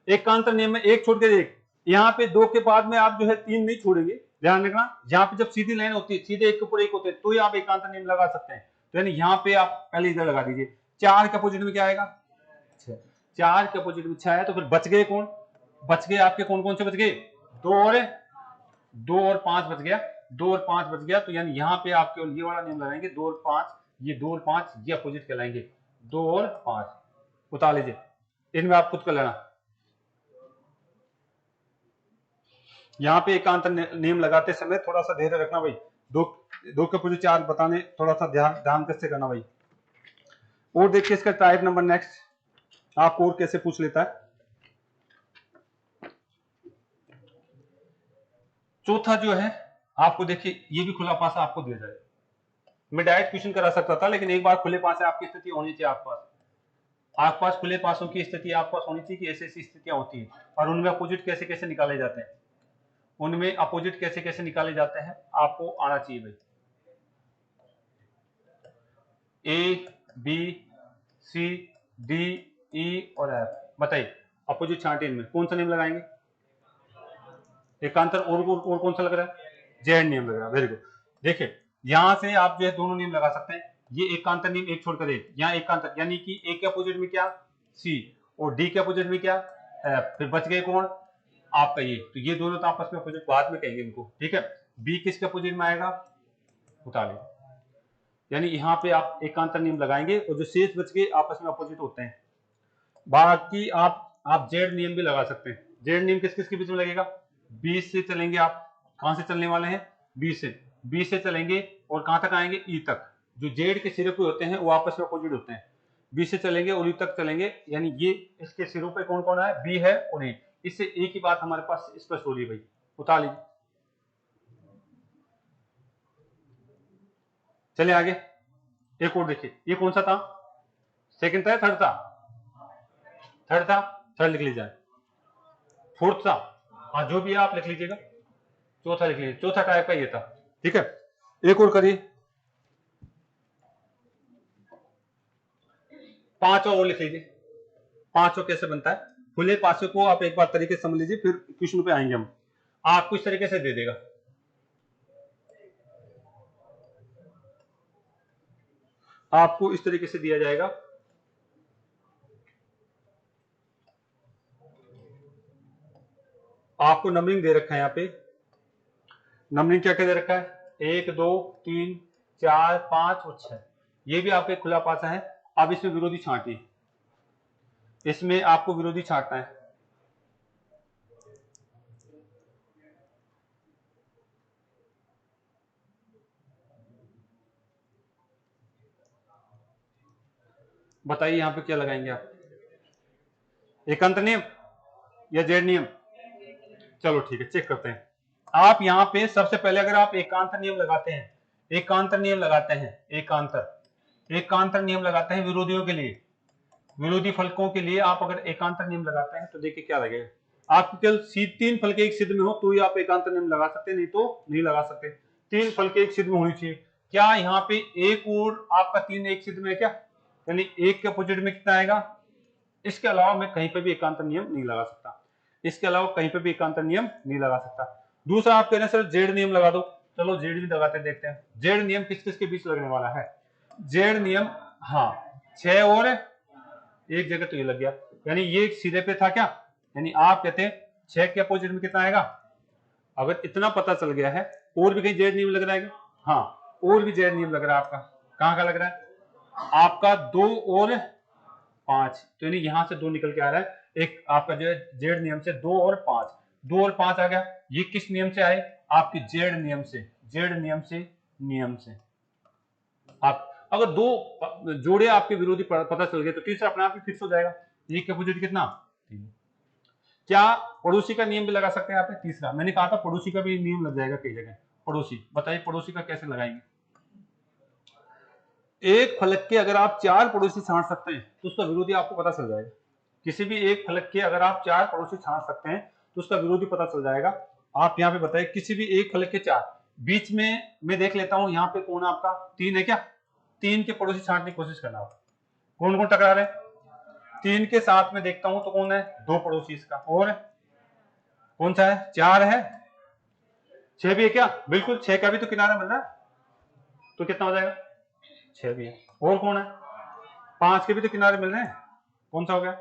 S1: एकांतर नियम में एक छोड़ के एक, यहाँ पे 2 के बाद में आप जो है 3 नहीं छोड़ेंगे, ध्यान रखना। यहाँ पे जब सीधी लाइन होती है, सीधे एक के ऊपर एक होते हैं, तो ही आप एकांतर नियम लगा सकते हैं। तो यानी यहाँ पे आप पहले इधर लगा दीजिए। 4 के अपोजिट में क्या आएगा? 6, 4 के अपोजिट में 6 है, तो फिर बच गए कौन? बच गए आपके कौन कौन से बच गए? 2 और 5 बच गया, 2 और 5 बच गया, तो यानी यहाँ पे आप केवल ये वाला नियम लगाएंगे, 2 और 5, ये 2 और 5 ये अपोजिट कहलाएंगे, 2 और 5 उतार लीजिए। इनमें आप खुद कर लेना। यहाँ पे एकांतर नियम लगाते समय थोड़ा सा धैर्य रखना भाई, 2 के अपोजिट 4 बताने थोड़ा सा ध्यान कैसे करना भाई। और देखिए इसका टाइप नंबर नेक्स्ट आपको और कैसे पूछ लेता है। चौथा जो है आपको देखिए ये भी खुला पासा आपको दिया जाएगा। मैं डायरेक्ट क्वेश्चन करा सकता था, लेकिन एक बार खुले पासे आपकी स्थिति होनी चाहिए आपके पास खुले पासों की स्थिति आपके पास होनी चाहिए कि ऐसी ऐसी स्थितियां होती हैं और उनमें अपोजिट कैसे कैसे निकाले जाते हैं, उनमें अपोजिट कैसे कैसे निकाले जाते हैं आपको आना चाहिए भाई। A B C D E और एफ, बताइए अपोजिट छांटे इनमें कौन सा नियम लगाएंगे? एकांतर और कौन सा लग रहा है? जेड नियम लग रहा है। Very good. देखिए यहां से आप जो है दोनों नियम लगा सकते हैं। ये एकांतर नियम एक छोड़कर एक, यहाँ एकांतर यानी कि ए के अपोजिट में क्या सी और डी के अपोजिट में क्या एफ, फिर बच गए कौन आपका ये, तो ये दोनों तो आपस में अपोजिट बाद में कहेंगे इनको, ठीक है। बी किसके अपोजिट में आएगा? उठा लो, यानी यहाँ पे आप एकांतर नियम लगाएंगे और जो शेष बच गए आपस में अपोजिट होते हैं। बाकी आप जेड नियम भी लगा सकते हैं। जेड नियम किस किस के बीच में लगेगा? बी से चलेंगे, आप कहां से चलने वाले हैं? बी से चलेंगे और कहां तक आएंगे? ई तक। जो जेड के सिरे पे होते हैं वो आपस में अपोजिट होते हैं। बी से चलेंगे और ई तक चलेंगे, यानी ये इसके सिरों पे कौन कौन है? बी है और ई। इससे एक ही बात हमारे पास स्पष्ट हो रही है भाई, उतार लीजिए। चले आगे, एक और देखिए, ये कौन सा था? सेकंड था या थर्ड था? थर्ड था, थर्ड लिख लीजिए। फोर्थ था, हाँ जो भी है आप लिख लीजिएगा। चौथा लिख लीजिए, चौथा टाइप का ये था, ठीक है। एक और करिए, पांचवा और लिख लीजिए। पांचवा कैसे बनता है? खुले पासे को आप एक बार तरीके से समझ लीजिए, फिर क्वेश्चन पे आएंगे हम। आपको इस तरीके से दे देगा, आपको इस तरीके से दिया जाएगा। आपको नंबरिंग दे रखा है, यहाँ पे नंबरिंग क्या क्या दे रखा है? 1 2 3 4 5 और 6। ये भी आपका खुला पासा है। अब इसमें विरोधी छांटिए, इसमें आपको विरोधी छांटना है। बताइए यहां पे क्या लगाएंगे आप? एकांतर नियम या जेड नियम? चलो ठीक है, चेक करते हैं। आप यहां पे सबसे पहले अगर आप एकांतर नियम लगाते हैं, एकांतर नियम लगाते हैं, एकांतर नियम लगाते हैं विरोधियों के लिए, विरोधी फलकों के लिए आप अगर एकांतर नियम लगाते हैं तो देखिए क्या लगेगा। आपके केवल तीन फलके एक सिद्ध में हो तो ही आप एकांतर नियम लगा सकते हैं, नहीं तो नहीं लगा सकते। तीन फलके एक सिद्ध में होनी चाहिए। क्या यहाँ पे एक और आपका तीन एक सिद्ध में है क्या? यानी एक के अपोजिट में कितना आएगा? इसके अलावा मैं कहीं पे भी एकांतर नियम नहीं लगा सकता, इसके अलावा कहीं पे भी एकांतर नियम नहीं लगा सकता। दूसरा आप कह रहे हैं सर जेड नियम लगा दो, चलो जेड भी लगाते देखते हैं। जेड नियम किस किस के बीच लगने वाला है? जेड नियम, हाँ 6 और एक जगह तो ये लग गया, यानी ये सीधे पे था क्या? यानी आप कहते हैं 6 के अपोजिट में कितना आएगा? अगर इतना पता चल गया है, और भी कहीं जेड नियम लग रहा है? हाँ और भी जेड नियम लग रहा है आपका। कहां का लग रहा है? आपका 2 और 5, तो यानी यहां से 2 निकल के आ रहा है। एक आपका जो है जेड नियम से 2 और 5, 2 और 5 आ गया। ये किस नियम से आए? आपके जेड नियम से, जेड नियम से। आप अगर दो जोड़े आपके विरोधी पता चल गए तो तीसरा अपने आप ही फिक्स हो जाएगा। एक के अपोजिट कितना? 3। क्या पड़ोसी का नियम भी लगा सकते हैं आप? तीसरा मैंने कहा था पड़ोसी का भी नियम लग जाएगा कई जगह। पड़ोसी, बताइए पड़ोसी का कैसे लगाएंगे? एक फलक के अगर आप 4 पड़ोसी छांट सकते हैं तो उसका विरोधी आपको पता चल जाएगा। किसी भी एक फलक के अगर आप 4 पड़ोसी छांट सकते हैं तो उसका विरोधी पता चल जाएगा। आप यहाँ पे बताइए किसी भी एक फलक के 4, बीच में मैं देख लेता हूं यहाँ पे कौन आपका 3 है क्या? 3 के पड़ोसी छांटने की कोशिश करना होगा। कौन कौन टकरा रहे? 3 के साथ में देखता हूं तो कौन है? 2 पड़ोसी इसका, और कौन सा है? 4 है। 6 भी है क्या? बिल्कुल 6 का भी तो किनारा मिल रहा है, तो कितना हो जाएगा? 6 भी है। और कौन है? 5 के भी तो किनारे मिल रहे हैं, कौन सा हो गया?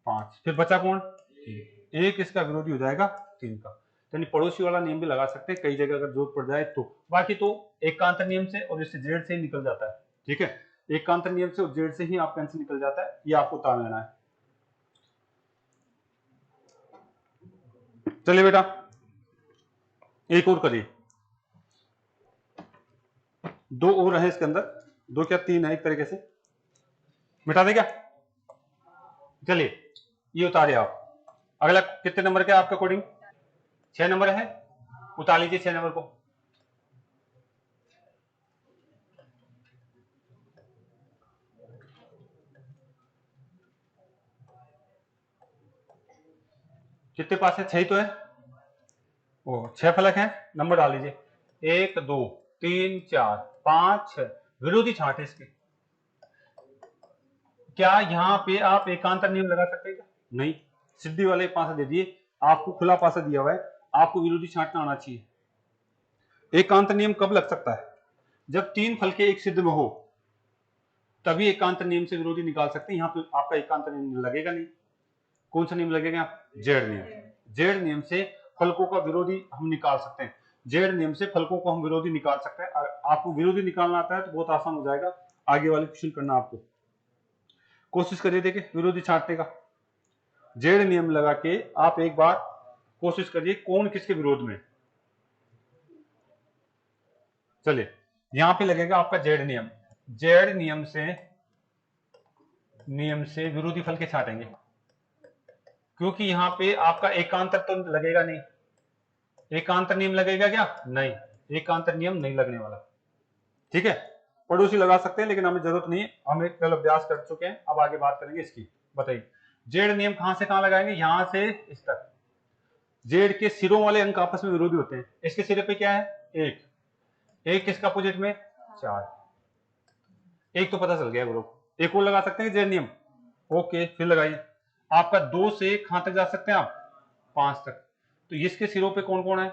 S1: 5। फिर बचा कौन? 3। एक इसका विरोधी हो जाएगा 3 का। यानी पड़ोसी वाला नियम भी लगा सकते हैं कई जगह अगर जरूरत पड़ जाए तो। बाकी तो एकांतर नियम से और इससे जेड से ही निकल जाता है, ठीक है। एकांतर नियम से और जेड से ही आपका आंसर निकल जाता है, ये आपको उतार लेना है। चलिए बेटा एक और करिए, 2 और है इसके अंदर, 2 क्या 3 है एक तरीके से। मिटा दे क्या? चलिए ये उतारे आप। अगला कितने नंबर का आपका कोडिंग? 6 नंबर है। उतार लीजिए 6 नंबर को। कितने पास है? 6 ही तो है। ओ 6 फलक है, नंबर डाल लीजिए 1 2 3 4 5 6। विरोधी छांट है इसके। क्या यहाँ पे आप एकांतर नियम लगा सकते हैं क्या? नहीं, सिद्धि वाले पासा दे दिए, आपको खुला पासा दिया हुआ है, आपको विरोधी छांटना आना चाहिए। एकांतर नियम कब लग सकता है? जब 3 फल के एक सिद्ध में हो, तभी एकांतर नियम से विरोधी निकाल सकते हैं। यहाँ पे आपका एकांतर नियम लगेगा नहीं। कौन सा नियम लगेगा? जेड नियम। जेड नियम से फलकों का विरोधी हम निकाल सकते हैं। जेड नियम से फलकों को हम विरोधी निकाल सकते हैं। और आपको विरोधी निकालना आता है तो बहुत आसान हो जाएगा आगे वाले क्वेश्चन करना। आपको कोशिश करिए, देखिए विरोधी छांटने का। जेड नियम लगा के आप एक बार कोशिश करिए कौन किसके विरोध में। चलिए यहां पे लगेगा आपका जेड नियम। जेड नियम से विरोधी फल के छांटेंगे, क्योंकि यहां पे आपका एकांतर तो लगेगा नहीं। एकांतर नियम लगेगा क्या? नहीं, एकांतर नियम नहीं लगने वाला। ठीक है, पड़ोसी लगा सकते हैं लेकिन हमें जरूरत नहीं है, हम एक कल अभ्यास कर चुके हैं। अब आगे बात करेंगे इसकी। बताइए जेड नियम कहां से कहां लगाएंगे? यहां से इस तक। जेड के सिरों वाले अंक आपस में विरोधी होते हैं। इसके सिरे पे क्या है? 1। 1 किसका अपोजिट में? 4। एक तो पता चल गया ग्रुप। एक और लगा सकते हैं जेड नियम। ओके, फिर लगाइए। आपका 2 से कहां तक जा सकते हैं आप? 5 तक। तो इसके सिरों पे कौन कौन है?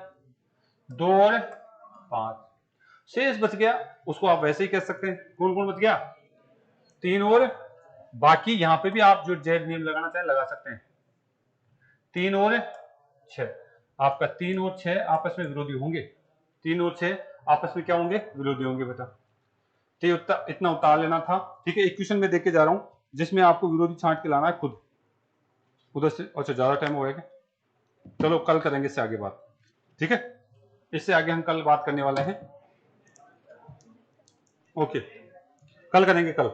S1: 2 और 5। शेष बच गया, उसको आप वैसे ही कह सकते हैं। कौन कौन बच गया? 3 और बाकी। यहां पे भी आप जो जेड नियम लगाना चाहें लगा सकते हैं। 3 और 6। आपका 3 और 6 आपस में विरोधी होंगे। 3 और 6 आपस में क्या होंगे? विरोधी होंगे बेटा। तो इतना उतार लेना था। ठीक है, एक क्वेश्चन में देख के जा रहा हूं जिसमें आपको विरोधी छांट के लाना है खुद। उधर से अच्छा ज्यादा टाइम हो गया। चलो कल करेंगे इससे आगे बात। ठीक है, इससे आगे हम कल बात करने वाले हैं। ओके, कल करेंगे कल।